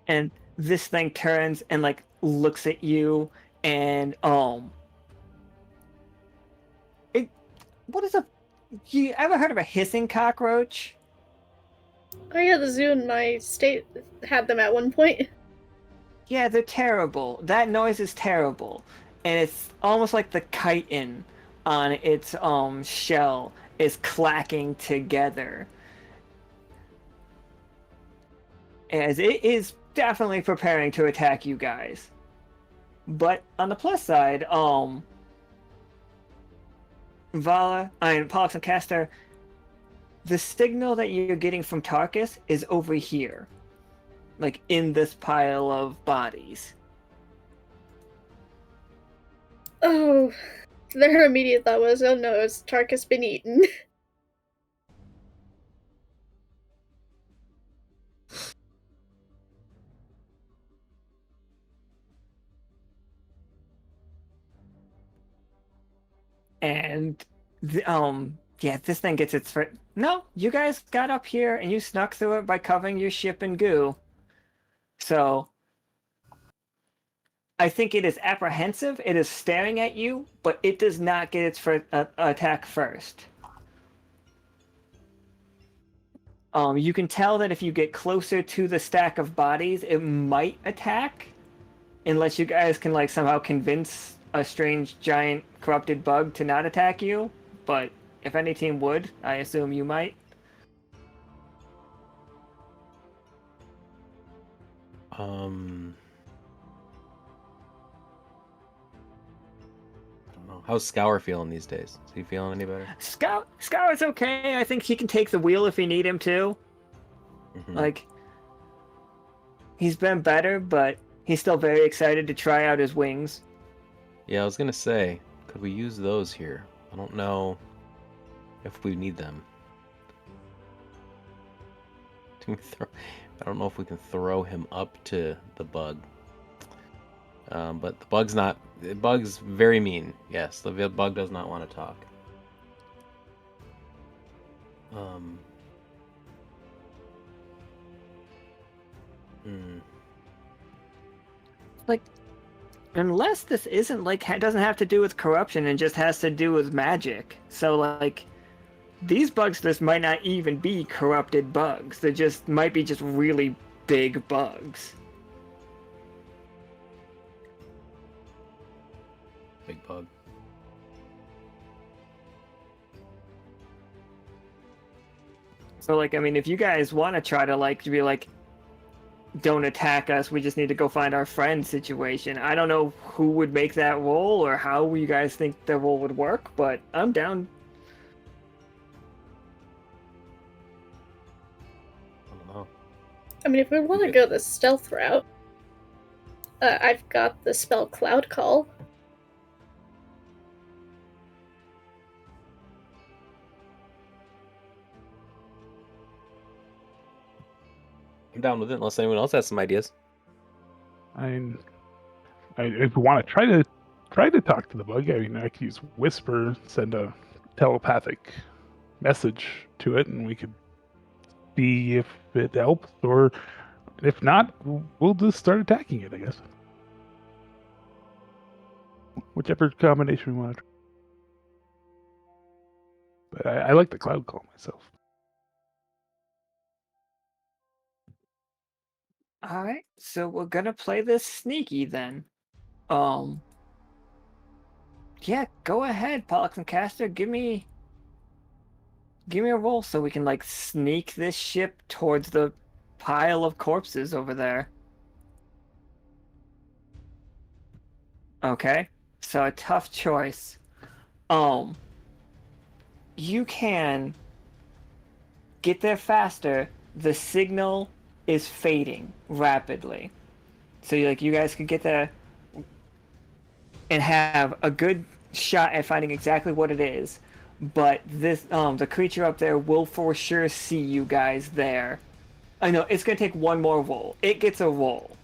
And this thing turns and like looks at you and it what is a you ever heard of a hissing cockroach? Oh yeah, the zoo in my state had them at one point. Yeah, they're terrible. That noise is terrible. And it's almost like the chitin on its shell is clacking together. As it is definitely preparing to attack you guys. But on the plus side, Pollux and Castor, the signal that you're getting from Tarkus is over here. Like in this pile of bodies. Oh, their immediate thought was, oh no, has Tarkus been eaten? And yeah, this thing gets its first. No, you guys got up here and you snuck through it by covering your ship in goo. So I think it is apprehensive. It is staring at you, but it does not get its first attack first. You can tell that if you get closer to the stack of bodies, it might attack, unless you guys can like somehow convince a strange giant corrupted bug to not attack you. But if any team would, I assume you might. I don't know. How's Scour feeling these days? Is he feeling any better? Scour's okay. I think he can take the wheel if you need him to. Mhm. Like, he's been better, but he's still very excited to try out his wings. Yeah, I was gonna say, could we use those here? I don't know if we need them. I don't know if we can throw him up to the bug. But the bug's very mean. Yes, the bug does not want to talk. Like, unless this isn't like doesn't have to do with corruption and just has to do with magic. So like, these bugs just might not even be corrupted bugs. They just might be just really big bugs. Big bug. So like, I mean, if you guys want to try to like be like, don't attack us, we just need to go find our friend situation. I don't know who would make that role or how you guys think the role would work, but I'm down. I don't know. I mean, if we want to go the stealth route, I've got the spell Cloud Call. I'm down with it unless anyone else has some ideas. If we want to try to talk to the bug, I mean, I could use whisper, send a telepathic message to it, and we could see if it helps, or if not, we'll just start attacking it, I guess. Whichever combination we want to try. But I like the cloud call myself. All right, so we're gonna play this sneaky then. Um, yeah, go ahead, Pollux and Castor. Give me a roll so we can like sneak this ship towards the pile of corpses over there. Okay, so a tough choice. You can get there faster. The signal is fading rapidly. So you guys could get there and have a good shot at finding exactly what it is. But this the creature up there will for sure see you guys there. I know it's gonna take one more roll. It gets a roll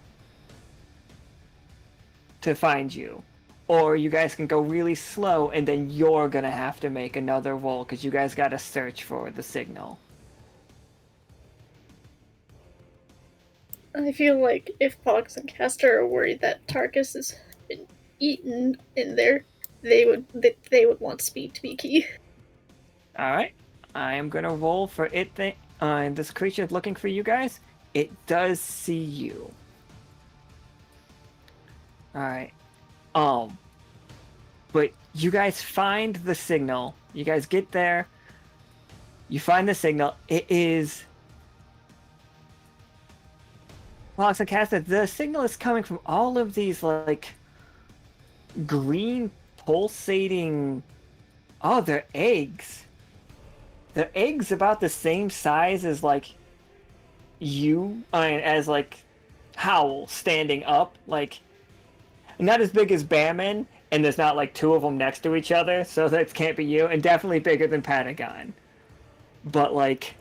to find you. Or you guys can go really slow and then you're gonna have to make another roll because you guys gotta search for the signal. I feel like if Pollux and Castor are worried that Tarkus has been eaten in there, they would want speed to be key. Alright. I am gonna roll for it this creature is looking for you guys. It does see you. Alright. But you guys find the signal. You guys get there. You find the signal. It is Pollux and Castor, the signal is coming from all of these like green pulsating. Oh, they're eggs. They're eggs about the same size as like you, as like Howl standing up, like not as big as Bamin, and there's not like two of them next to each other, so that can't be you, and definitely bigger than Patagon. But like,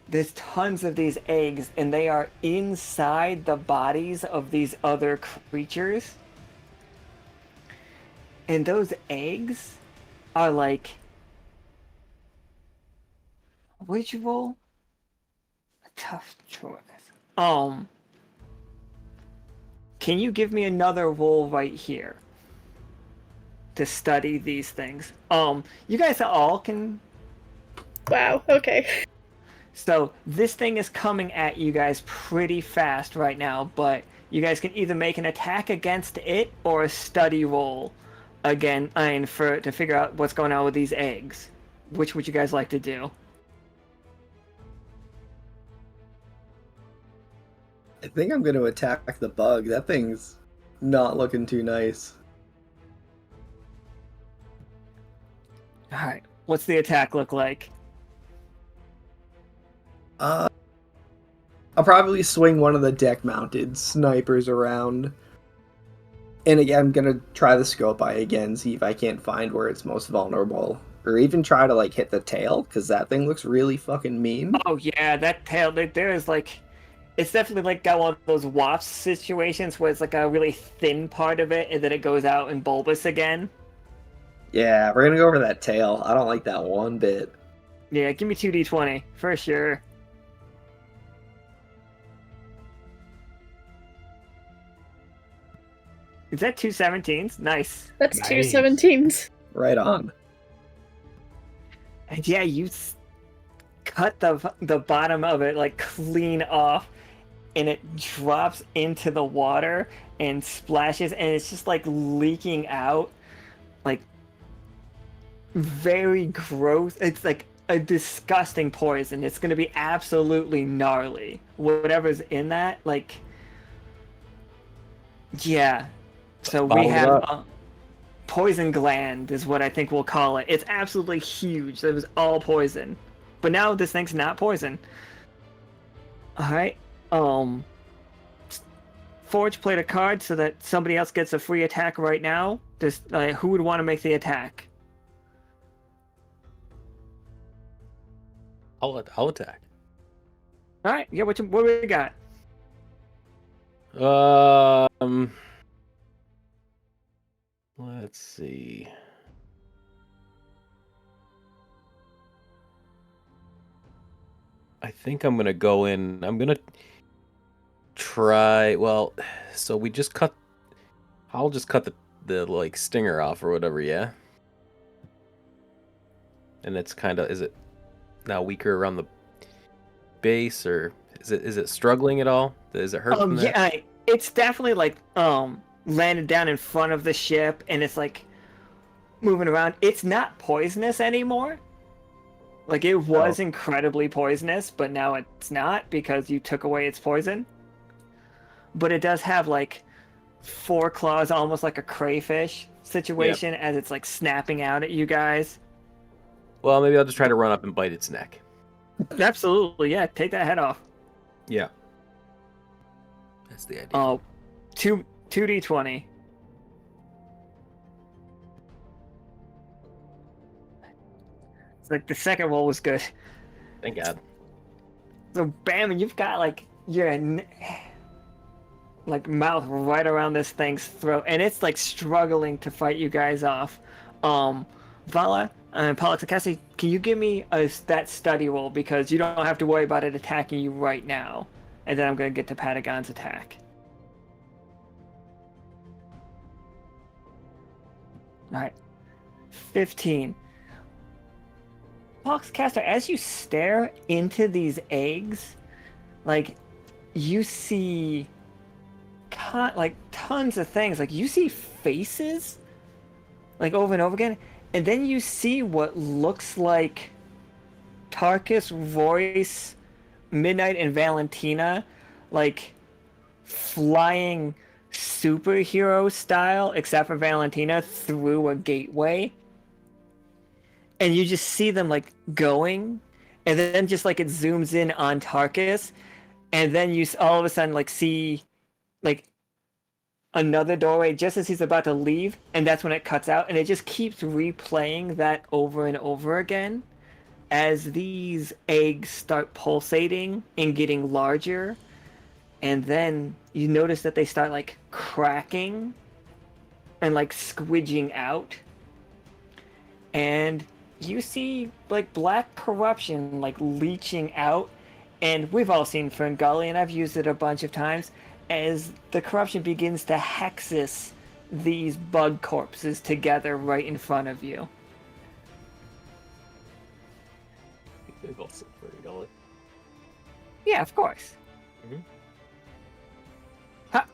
there's tons of these eggs, and they are inside the bodies of these other creatures. And those eggs are like, which roll? A tough choice. Can you give me another roll right here to study these things? You guys all can. Wow, okay. So this thing is coming at you guys pretty fast right now, but you guys can either make an attack against it or a study roll again, to figure out what's going on with these eggs. Which would you guys like to do? I think I'm going to attack the bug. That thing's not looking too nice. Alright, what's the attack look like? I'll probably swing one of the deck-mounted snipers around. And again, I'm going to try the scope eye again, see if I can't find where it's most vulnerable. Or even try to, like, hit the tail, because that thing looks really fucking mean. Oh yeah, that tail, there is like... It's definitely like got one of those wasp situations where it's like a really thin part of it and then it goes out and bulbous again. Yeah, we're going to go for that tail. I don't like that one bit. Yeah, give me 2d20, for sure. Is that 2 17s? Nice. That's Nice. 2 17s. Right on. And yeah, you cut the bottom of it like clean off, and it drops into the water and splashes, and it's just like leaking out, like very gross. It's like a disgusting poison. It's gonna be absolutely gnarly. Whatever's in that, like, yeah. So we Bottle it have up. poison gland is what I think we'll call it. It's absolutely huge. It was all poison, but now this thing's not poison. All right. Forge played a card so that somebody else gets a free attack right now. Just who would want to make the attack? I'll attack. All right. Yeah. What do we got? Let's see. I think I'm gonna go in. I'm gonna try. Well, so we just cut. I'll just cut the like stinger off or whatever. Yeah. And it's kind of, is it now weaker around the base, or is it struggling at all? Is it hurt from that? Yeah, it's definitely like landed down in front of the ship, and it's like moving around. It's not poisonous anymore. Like it was incredibly poisonous, but now it's not because you took away its poison. But it does have like 4 claws, almost like a crayfish situation, as it's like snapping out at you guys. Well, maybe I'll just try to run up and bite its neck. Absolutely, yeah. Take that head off. Yeah. That's the idea. Oh, 2d20. It's like the second roll was good. Thank God. So, Bamin, you've got like your like mouth right around this thing's throat, and it's like struggling to fight you guys off. Vala and Pollux and Cassie, can you give me that study roll, because you don't have to worry about it attacking you right now, and then I'm gonna get to Patagon's attack. All right, 15. Pollux, Castor, as you stare into these eggs, like you see like tons of things. Like you see faces like over and over again, and then you see what looks like Tarkus, Royce, Midnight, and Valentina like flying superhero style, except for Valentina, through a gateway. And you just see them like going, and then just like it zooms in on Tarkus, and then you all of a sudden like see like another doorway just as he's about to leave, and that's when it cuts out, and it just keeps replaying that over and over again as these eggs start pulsating and getting larger, and then you notice that they start like cracking and like squidging out, and you see like black corruption like leaching out, and we've all seen Ferngully, and I've used it a bunch of times, as the corruption begins to hexus these bug corpses together right in front of you. They've all seen Ferngully. Yeah, of course.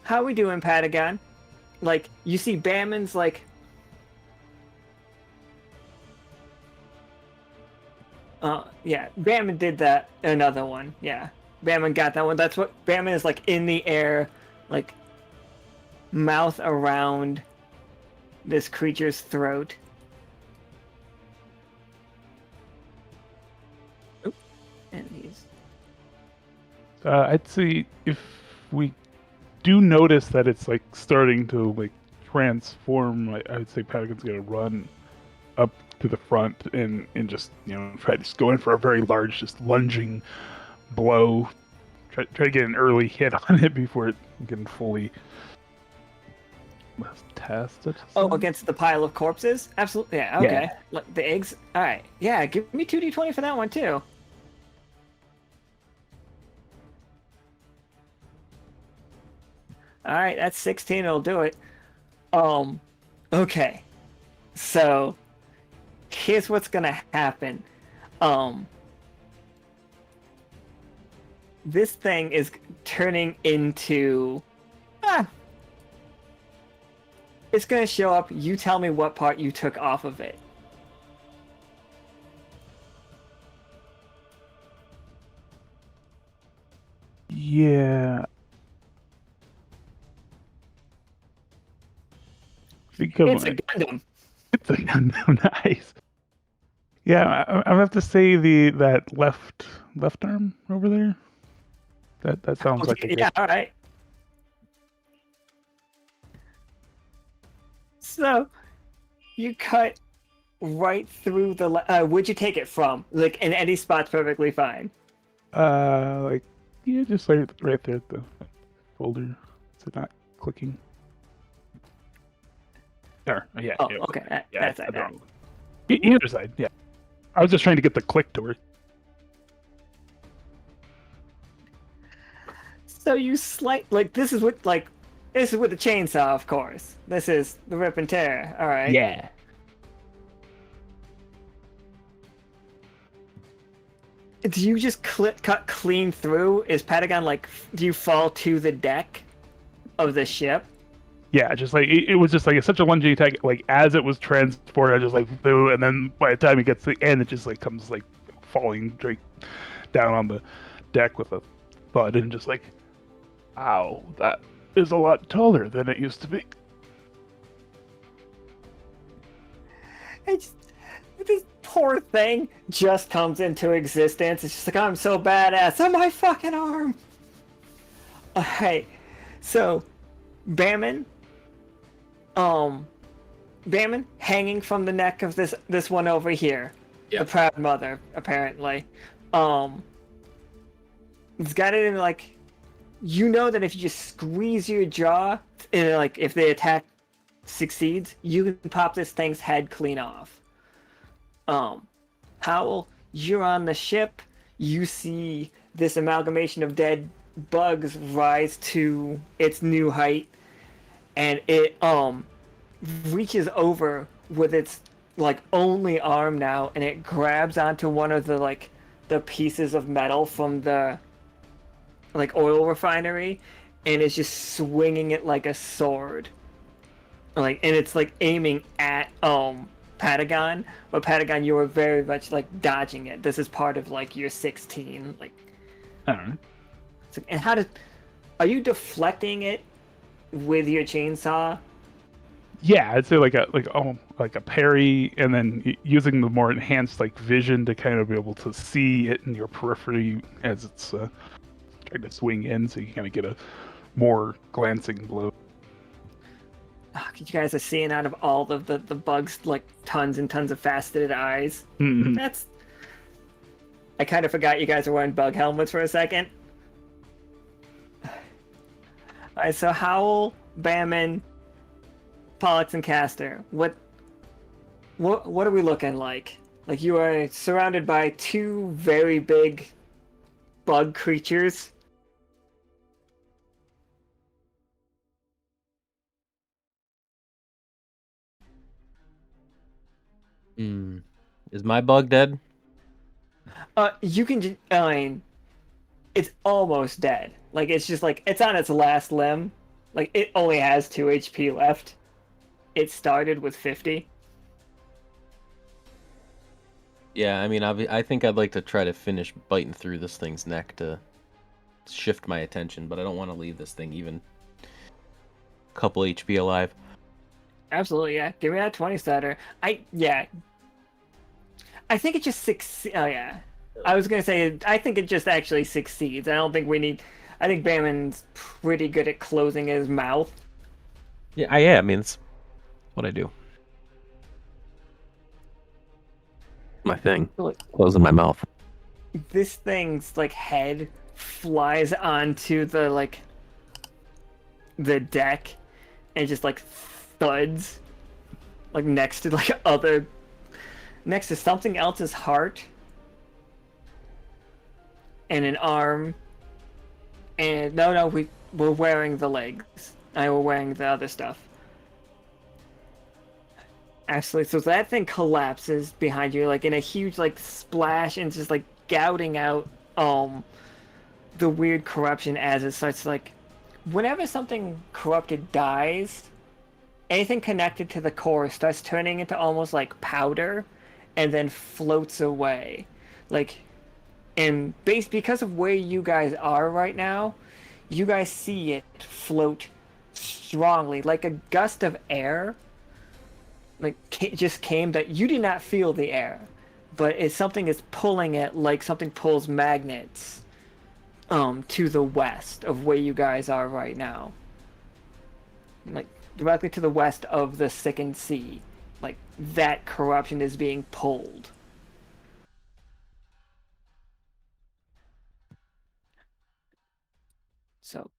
How we doing, Patagon? Like, you see Bamin's like... yeah, Bamin did that, another one, yeah. Bamin got that one. That's what Bamin is like, in the air, like mouth around this creature's throat. Oop. And he's... I'd say if we do notice that it's like starting to like transform, I'd say Patagon's gonna run up to the front and just try to just go in for a very large, just lunging blow. Try to get an early hit on it before it can fully test it. Oh, against the pile of corpses? Absolutely. Yeah, okay. Yeah. The eggs? Alright. Yeah, give me 2d20 for that one, too. Alright, that's 16. It'll do it. Okay. So, here's what's gonna happen. This thing is turning into... It's gonna show up. You tell me what part you took off of it. Yeah. It's a Gundam. It's a Gundam. Nice. Yeah, I have to say that left arm over there. That sounds like a good... Yeah, all right. So, you cut right through the... where'd you take it from? Like, in any spot's perfectly fine. Just right there at the shoulder. Is it not clicking? There. Yeah. Oh, yeah, okay. Yeah, That's I it. had the wrong one. Either side. Yeah. I was just trying to get the click to work. So you this is with the chainsaw, of course. This is the rip and tear. All right. Yeah. Do you just cut clean through? Is Patagon do you fall to the deck of the ship? Yeah, just like it was just like it's such a lunging attack. Like as it was transported, I just like flew, and then by the time it gets to the end, it just like comes like falling straight down on the deck with a thud, and just like, ow, that is a lot taller than it used to be. This poor thing just comes into existence. It's just like, I'm so badass. Oh, my fucking arm. Alright. So, Bamin. Bamin hanging from the neck of this one over here. Yeah. The proud mother, apparently. It's got it in you know that if you just squeeze your jaw, and if the attack succeeds, you can pop this thing's head clean off. Howl, you're on the ship. You see this amalgamation of dead bugs rise to its new height, and it reaches over with its only arm now, and it grabs onto one of the pieces of metal from the oil refinery, and is just swinging it like a sword. And it's aiming at Patagon, but Patagon, you were very much dodging it. This is part of your 16. I don't know. And are you deflecting it with your chainsaw? Yeah, I'd say like a parry, and then using the more enhanced vision to kind of be able to see it in your periphery as it's trying to swing in, so you kind of get a more glancing blow. You guys are seeing out of all of the bugs tons and tons of faceted eyes. Mm-hmm. I kind of forgot you guys are wearing bug helmets for a second. Alright, so Howl, Bamin, Pollux, and Castor. What are we looking like? You are surrounded by two very big bug creatures. Is my bug dead? You can I mean, it's almost dead. It's just it's on its last limb. It only has 2 HP left. It started with 50. Yeah, I mean, I think I'd like to try to finish biting through this thing's neck to shift my attention, but I don't want to leave this thing even a couple HP alive. Absolutely, yeah. Give me that 20 starter. I think it just succeeds. Oh, yeah. I was going to say, I think it just actually succeeds. I don't think we need... I think Bamin's pretty good at closing his mouth. Yeah, I mean, it's what I do. My thing. Closing my mouth. This thing's head flies onto the deck and just thuds next to next to something else's heart and an arm. And no, we're wearing the legs. We're wearing the other stuff. Actually, so that thing collapses behind you in a huge splash, and just gouting out the weird corruption as it starts whenever something corrupted dies, anything connected to the core starts turning into almost powder and then floats away. And because of where you guys are right now, you guys see it float strongly, like a gust of air. Just came that you did not feel the air, but something is pulling it like something pulls magnets to the west of where you guys are right now. Directly to the west of the Sickened Sea. That corruption is being pulled. So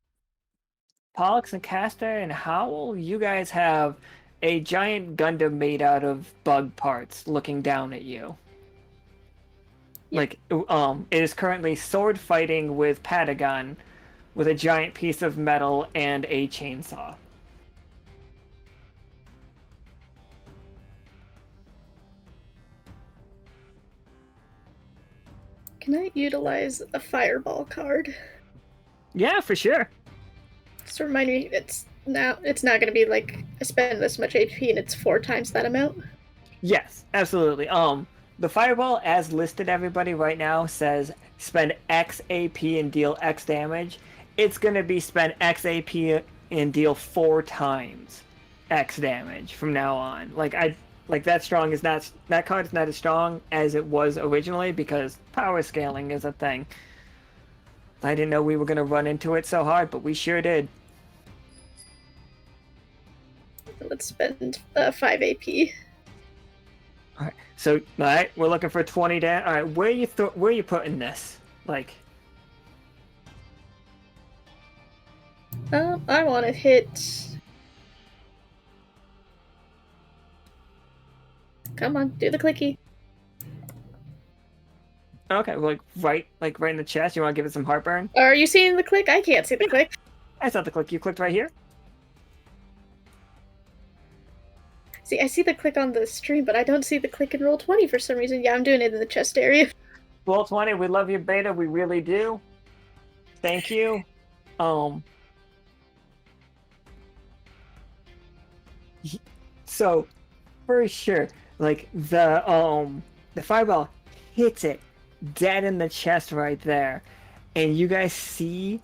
Pollux and Castor and Howl, you guys have a giant Gundam made out of bug parts looking down at you. Yep. It is currently sword fighting with Patagon with a giant piece of metal and a chainsaw. Can I utilize a fireball card? Yeah, for sure. Just to remind me, it's not going to be like I spend this much HP and it's 4 times that amount. Yes, absolutely. The fireball, as listed, everybody right now says spend X AP and deal X damage. It's gonna be spend X AP and deal 4 times X damage from now on. That card is not as strong as it was originally because power scaling is a thing. I didn't know we were gonna run into it so hard, but we sure did. Let's spend 5 AP. All right, so we're looking for 20 damage. All right, where are you putting this? Like, I want to hit. Come on, do the clicky. okay, right in the chest. You want to give it some heartburn? Are you seeing the click? I can't see the click. I saw the click. You clicked right here. See, I see the click on the stream, but I don't see the click in Roll20 for some reason. Yeah, I'm doing it in the chest area. Roll 20. We love you, Beta. We really do. Thank you. So, for sure, like the fireball hits it dead in the chest right there, and you guys see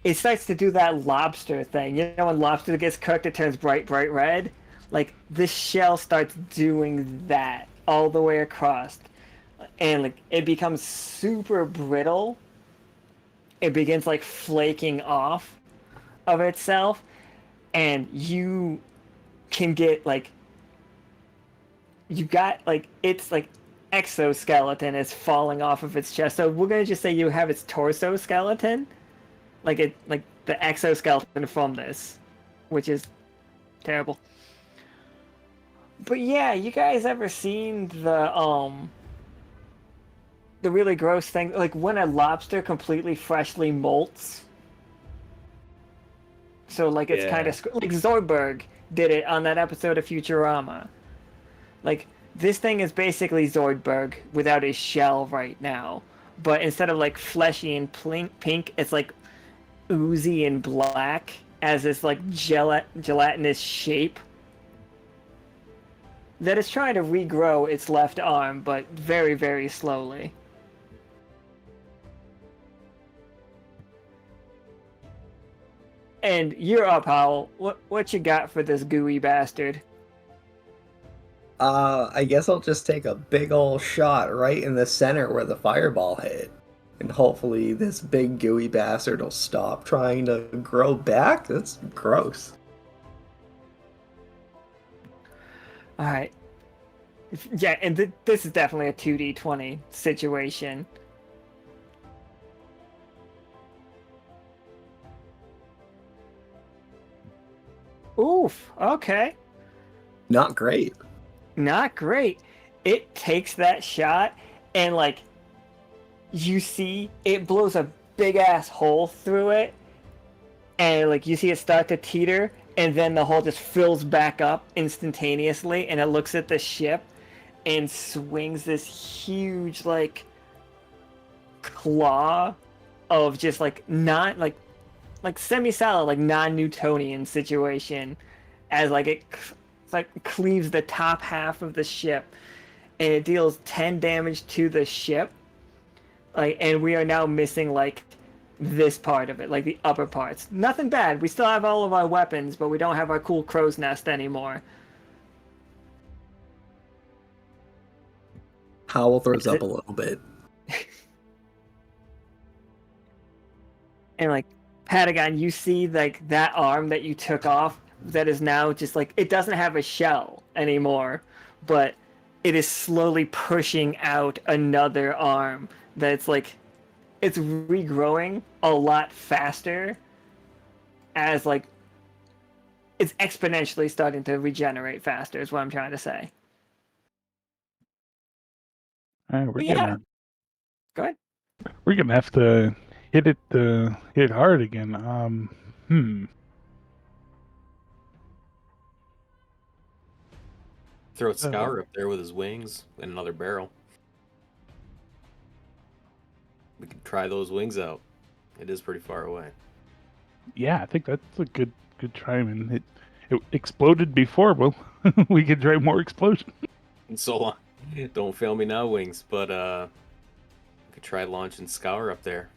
it starts to do that lobster thing. You know when lobster gets cooked, it turns bright red. Like this shell starts doing that all the way across, and like it becomes super brittle. It begins like flaking off of itself, and you can get like it's like exoskeleton is falling off of its chest. So we're gonna just say you have its torso skeleton, like the exoskeleton from this, which is terrible. But yeah, you guys ever seen the really gross thing, like when a lobster completely freshly molts? So like it's kind of like Zoidberg did it on that episode of Futurama. Like this thing is basically Zoidberg without his shell right now, but instead of like fleshy and pink, it's like oozy and black as this like gelatinous shape that is trying to regrow its left arm, but very, very slowly. And you're up, Howl. What you got for this gooey bastard? I guess I'll just take a big ol' shot right in the center where the fireball hit. And hopefully this big gooey bastard will stop trying to grow back. That's gross. Alright. Yeah, and this is definitely a 2d20 situation. Oof, okay. Not great. Not great. It takes that shot, and like, you see it blows a big ass hole through it, and like you see it start to teeter, and then the hole just fills back up instantaneously, and it looks at the ship and swings this huge like claw of just like not like semi-solid, like non-Newtonian situation, as like it like cleaves the top half of the ship, and it deals 10 damage to the ship. Like, and we are now missing like this part of it, like the upper parts. Nothing bad. We still have all of our weapons, but we don't have our cool crow's nest anymore. Howl throws up a little bit. And like Patagon, you see like that arm that you took off that is now just like, it doesn't have a shell anymore, but it is slowly pushing out another arm that's like, it's regrowing a lot faster as like it's exponentially starting to regenerate faster. Is what I'm trying to say. All right, we're But gonna yeah, go ahead. we're gonna have to hit it hard again. Throw Scour up there with his wings and another barrel. We could try those wings out. It is pretty far away. Yeah, I think that's a good try. I mean, it exploded before. Well, we could try more explosion. And so long. Don't fail me now, wings. But we could try launching Scour up there.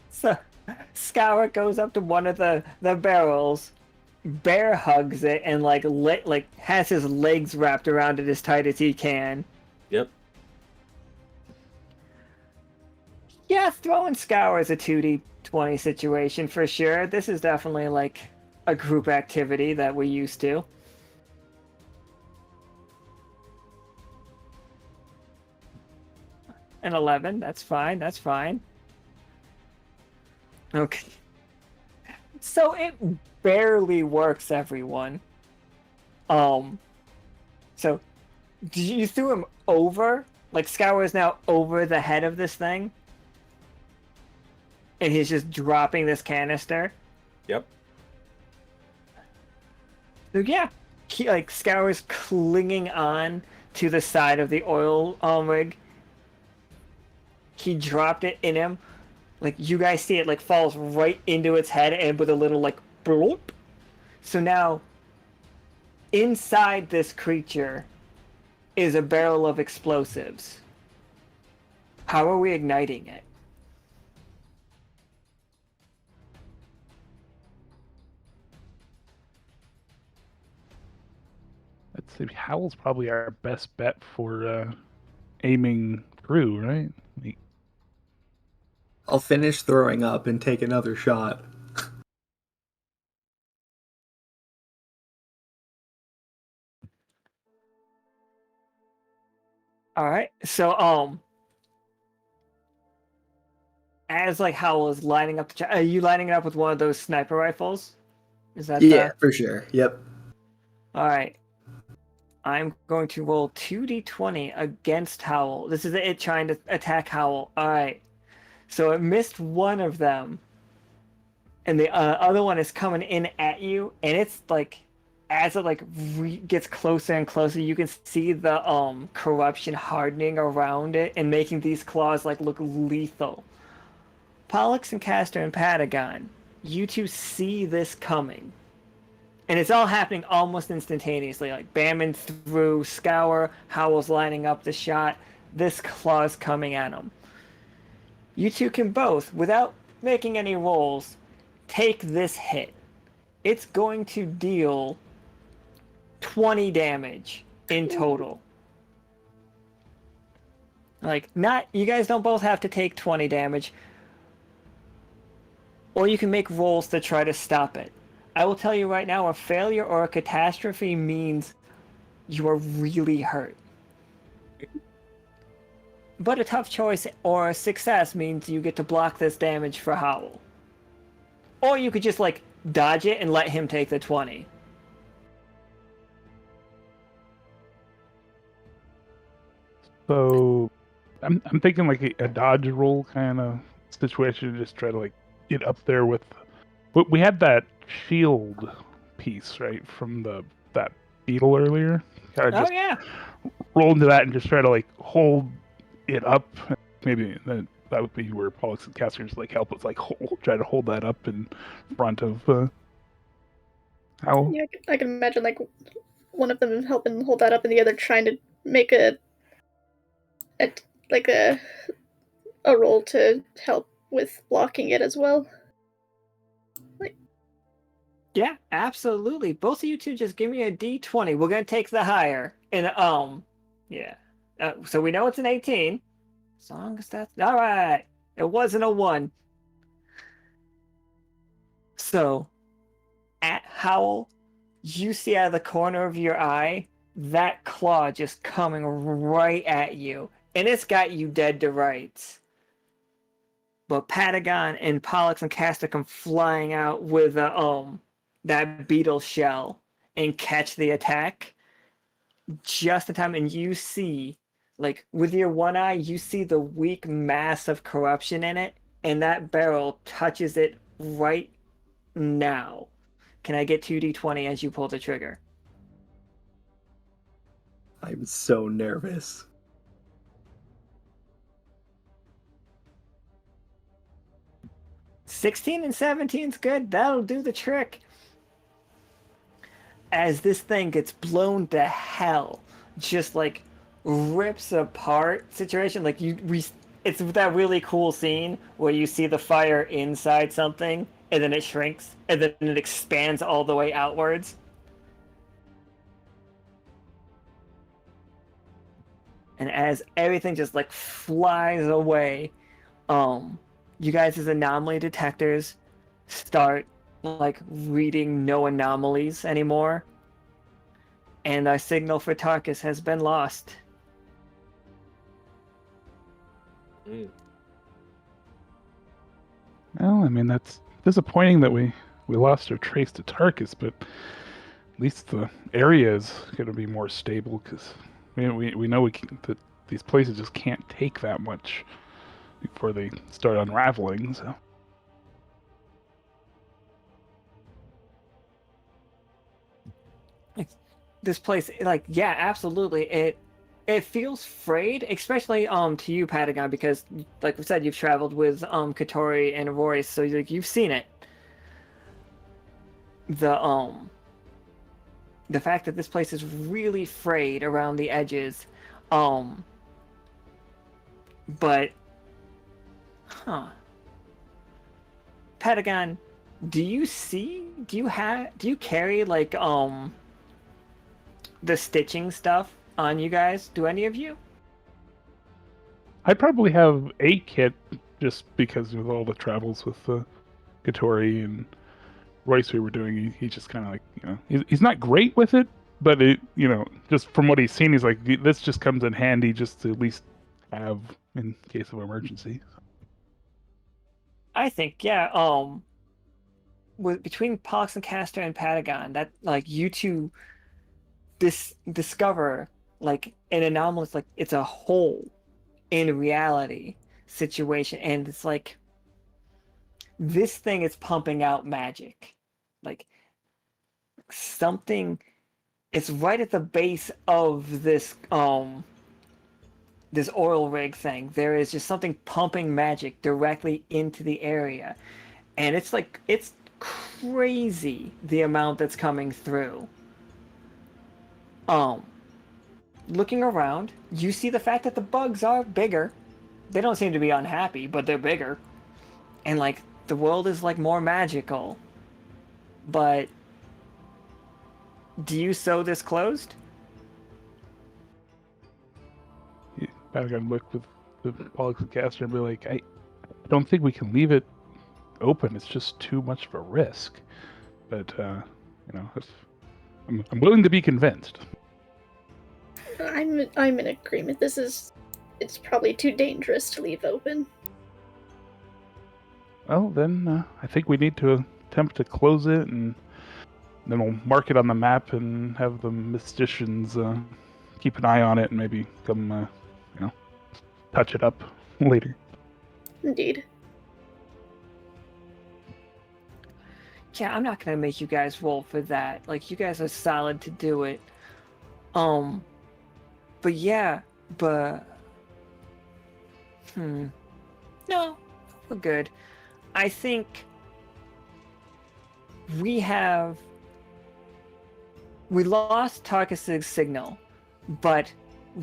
So Scour goes up to one of the barrels, bear hugs it, and like has his legs wrapped around it as tight as he can. Yep. Yeah, throwing Scour is a 2d20 situation for sure. This is definitely like a group activity that we're used to. An 11, that's fine, that's fine. Okay. So it barely works, everyone. So you threw him over? Like Scour is now over the head of this thing? And he's just dropping this canister? Yep. So yeah, Scour's clinging on to the side of the oil rig. He dropped it in him. Like, you guys see it, like, falls right into its head and with a little, like, bloop. So now, inside this creature is a barrel of explosives. How are we igniting it? Let's see. Howl's probably our best bet for aiming through, right? Like, I'll finish throwing up and take another shot. Alright, so, as, like, Howl is lining up are you lining it up with one of those sniper rifles? Is that Yeah, for sure. Yep. Alright. I'm going to roll 2d20 against Howl. This is it trying to attack Howl. Alright. So it missed one of them. And the other one is coming in at you. And it's like, as it like gets closer and closer, you can see the corruption hardening around it and making these claws like look lethal. Pollux and Castor and Patagon, you two see this coming. And it's all happening almost instantaneously. Like Bamin through Scour, Howl's lining up the shot, this claw's coming at him. You two can both, without making any rolls, take this hit. It's going to deal 20 damage in total. Like, you guys don't both have to take 20 damage. Or you can make rolls to try to stop it. I will tell you right now, a failure or a catastrophe means you are really hurt. But a tough choice or a success means you get to block this damage for Howl. Or you could just, like, dodge it and let him take the 20. so I'm thinking like a dodge roll kind of situation. Just try to like get up there with. But we had that shield piece right from that beetle earlier. Kind of just yeah. roll into that and just try to like hold it up. Maybe that would be where Pollux and Castor just like help us like try to hold that up in front of Howl. Yeah, I can imagine like one of them helping hold that up and the other trying to make a roll to help with blocking it as well. Yeah, absolutely. Both of you two just give me a d20. We're going to take the higher. And, yeah. So we know it's an 18. As long as that's... Alright. It wasn't a 1. So, at Howl, you see out of the corner of your eye that claw just coming right at you. And it's got you dead to rights. But Patagon and Pollux and Castor come flying out with that beetle shell and catch the attack just in time. And you see, like, with your one eye, you see the weak mass of corruption in it, and that barrel touches it right now. Can I get 2d20 as you pull the trigger? I'm so nervous. $16 and 17's good. That'll do the trick. As this thing gets blown to hell, just like rips apart situation. Like it's that really cool scene where you see the fire inside something, and then it shrinks, and then it expands all the way outwards. And as everything just like flies away, you guys as anomaly detectors start like reading no anomalies anymore, and our signal for Tarkus has been lost. Well, I mean, that's disappointing that we lost our trace to Tarkus, but at least the area is going to be more stable because we know that these places just can't take that much before they start unraveling. So This place, like, yeah, absolutely, it feels frayed, especially to you, Patagon, because like we said, you've traveled with Katori and Royce, so like you've seen it. The fact that this place is really frayed around the edges, but Patagon, do you carry like the stitching stuff on you guys? Do any of you? I probably have a kit just because of all the travels with Katori and Royce we were doing. He just kind of like, he's not great with it, but it, just from what he's seen, he's like, this just comes in handy just to at least have in case of emergency. I think, yeah, between Pollux and Castor and Patagon, that like you two discover like an anomalous, like it's a hole in reality situation, and it's like this thing is pumping out magic, like something. It's right at the base of this this oil rig thing. There is just something pumping magic directly into the area, and it's crazy the amount that's coming through. Looking around, you see the fact that the bugs are bigger. They don't seem to be unhappy, but they're bigger. And like the world is like more magical. But do you sew this closed? Patagon look with the Pollux and Castor and be like, I don't think we can leave it open. It's just too much of a risk. But I'm willing to be convinced. I'm in agreement. It's probably too dangerous to leave open. Well, then I think we need to attempt to close it, and then we'll mark it on the map and have the mysticians keep an eye on it and maybe come, touch it up later. Indeed. Yeah, I'm not gonna make you guys roll for that. Like, you guys are solid to do it. But yeah, no, we're good. I think we lost Tarkus's signal, but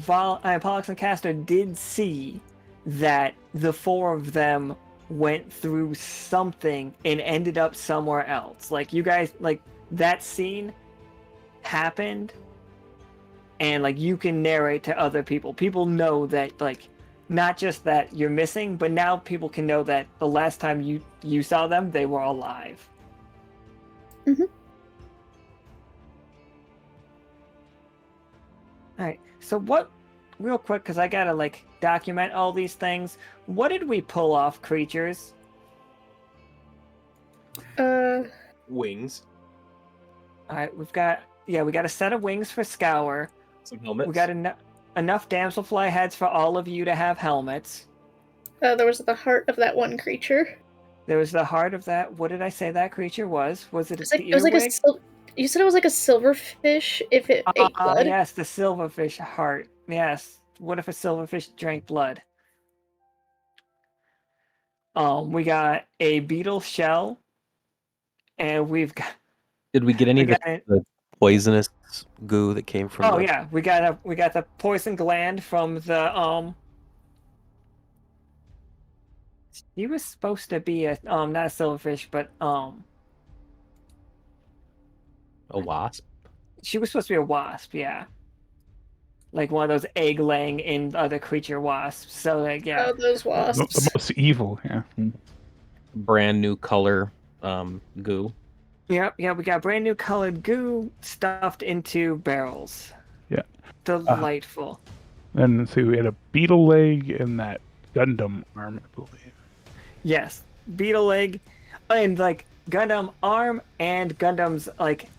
Pollux and Castor did see that the four of them went through something and ended up somewhere else. Like, you guys, like, that scene happened, and like you can narrate to other people. People know that, like, not just that you're missing, but now people can know that the last time you saw them, they were alive. Mm-hmm. Alright, so what, real quick, because I gotta like document all these things, what did we pull off, creatures? Wings. All right, we got a set of wings for Scour. Some helmets. We got enough damselfly heads for all of you to have helmets. There was the heart of that one creature. There was the heart of that. What did I say that creature was? Was it the It was like earwig? you said it was like a silverfish if it ate blood. Yes, the silverfish heart. Yes. What if a silverfish drank blood? We got a beetle shell, and we've got. Did we get any of got the poisonous goo that came from? Oh yeah, we got the poison gland from the He was supposed to be a not a silverfish, but a wasp. she was supposed to be a wasp, yeah. Like one of those egg-laying in other creature wasps. So like yeah. Oh, those wasps. The most evil, yeah. Brand new color goo. Yep, we got brand new colored goo stuffed into barrels. Yeah. Delightful. Then see, we had a beetle leg and that Gundam arm, I believe. Yes. Beetle leg and like Gundam arm and Gundam's like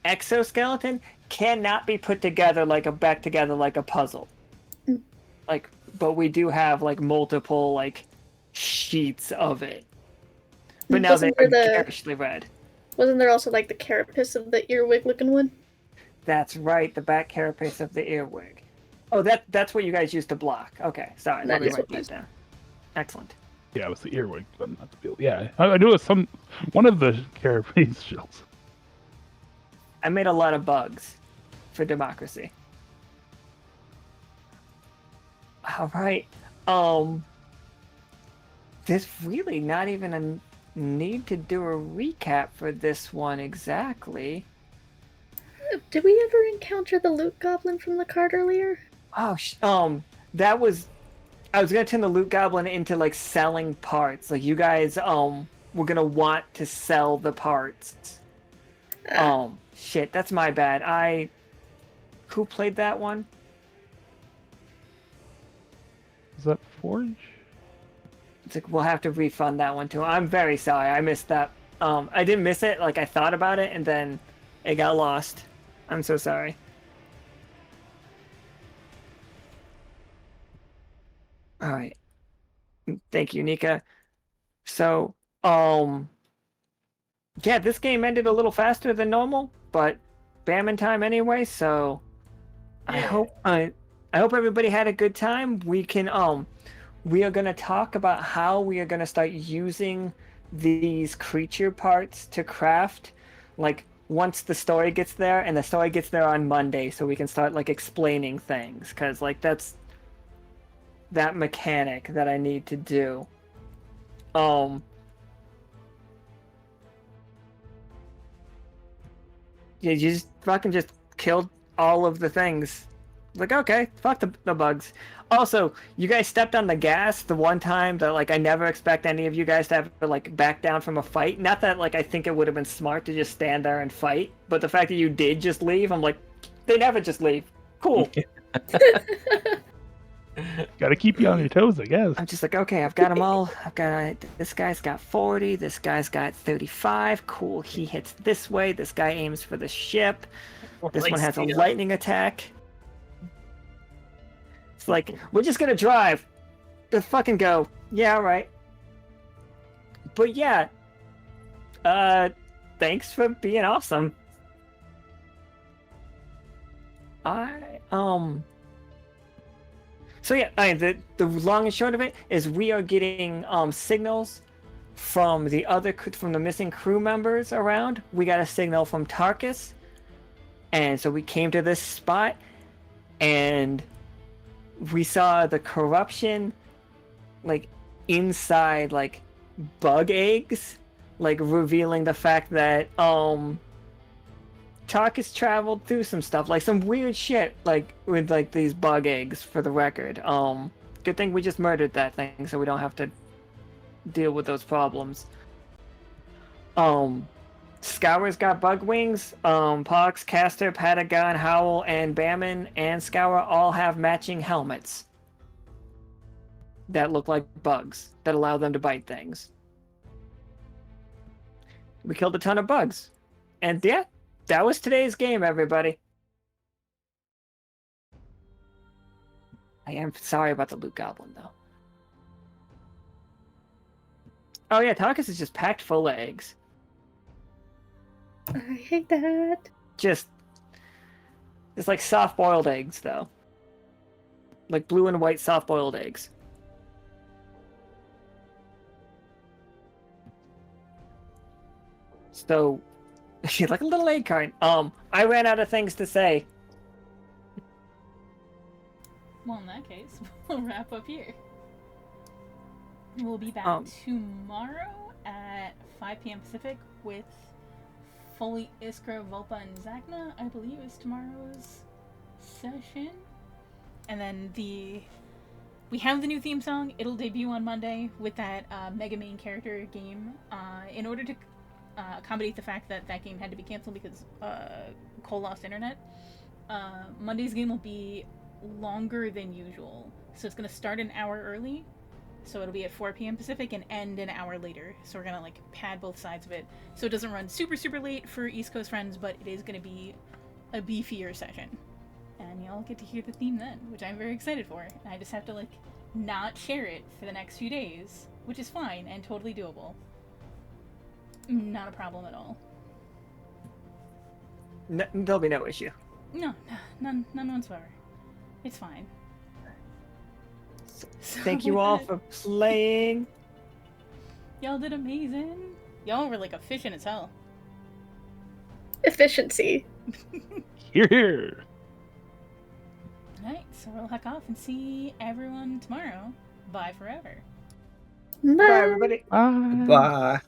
exoskeleton cannot be put together back together like a puzzle. Like, but we do have like multiple like sheets of it. But now they're garishly red. Wasn't there also like the carapace of the earwig looking one? That's right, the back carapace of the earwig. Oh, that's what you guys used to block. Okay, sorry. Let me write that down. Excellent. Yeah, it was the earwig, but not the beetle. Yeah, I knew it was one of the carapace shells. I made a lot of bugs for democracy. All right. There's really not even a need to do a recap for this one exactly. Did we ever encounter the loot goblin from the card earlier? Oh, that was. I was gonna turn the loot goblin into like selling parts. Like you guys, were gonna want to sell the parts. Shit, that's my bad. Who played that one? Is that Forge? It's like we'll have to refund that one too. I'm very sorry. I missed that. I didn't miss it. Like I thought about it and then it got lost. I'm so sorry. All right. Thank you, Nika. So, yeah, this game ended a little faster than normal, but Bamin time anyway. So, I hope everybody had a good time. We are gonna talk about how we are gonna start using these creature parts to craft, like once the story gets there, and the story gets there on Monday, so we can start like explaining things, because like that's that mechanic that I need to do. Yeah, you just fucking just killed all of the things. Like, okay, fuck the bugs. Also, you guys stepped on the gas the one time that, like, I never expect any of you guys to have to, like, back down from a fight. Not that, like, I think it would have been smart to just stand there and fight, but the fact that you did just leave, I'm like, they never just leave. Cool. Gotta keep you on your toes, I guess. I'm just like, okay, I've got them all. This guy's got 40, this guy's got 35. Cool, he hits this way. This guy aims for the ship. This one has a lightning attack. It's like, we're just gonna drive. Let's fucking go. Yeah, alright. But yeah. Thanks for being awesome. So yeah, the long and short of it is we are getting signals from the missing crew members around. We got a signal from Tarkus, and so we came to this spot, and we saw the corruption, like inside like bug eggs, like revealing the fact that Tarkus traveled through some stuff, like some weird shit, like with like these bug eggs. For the record, good thing we just murdered that thing, so we don't have to deal with those problems. Scour's got bug wings. Pollux, Castor, Patagon, Howl, and Bamin and Scour all have matching helmets that look like bugs that allow them to bite things. We killed a ton of bugs. And yeah, that was today's game, everybody. I am sorry about the loot goblin, though. Oh yeah, Tarkus is just packed full of eggs. I hate that. Just, it's like soft-boiled eggs, though. Like blue and white soft-boiled eggs. So, she's like a little egg carton. I ran out of things to say. Well, in that case, we'll wrap up here. We'll be back tomorrow at 5 p.m. Pacific with Foley, Iskra, Volpa, and Zagna, I believe is tomorrow's session. And then we have the new theme song. It'll debut on Monday with that Mega Main character game. In order to accommodate the fact that that game had to be canceled because Cole lost internet, Monday's game will be longer than usual. So it's going to start an hour early. So it'll be at 4 p.m. Pacific and end an hour later. So we're going to like pad both sides of it. So it doesn't run super, super late for East Coast friends, but it is going to be a beefier session. And y'all get to hear the theme then, which I'm very excited for. And I just have to like not share it for the next few days, which is fine and totally doable. Not a problem at all. There'll be no issue. No, none whatsoever. It's fine. So Thank you all for playing. Y'all did amazing. Y'all were like efficient as hell. Efficiency. Here, here. Alright, so we'll heck off and see everyone tomorrow. Bye forever. Bye. Bye, everybody. Bye. Bye.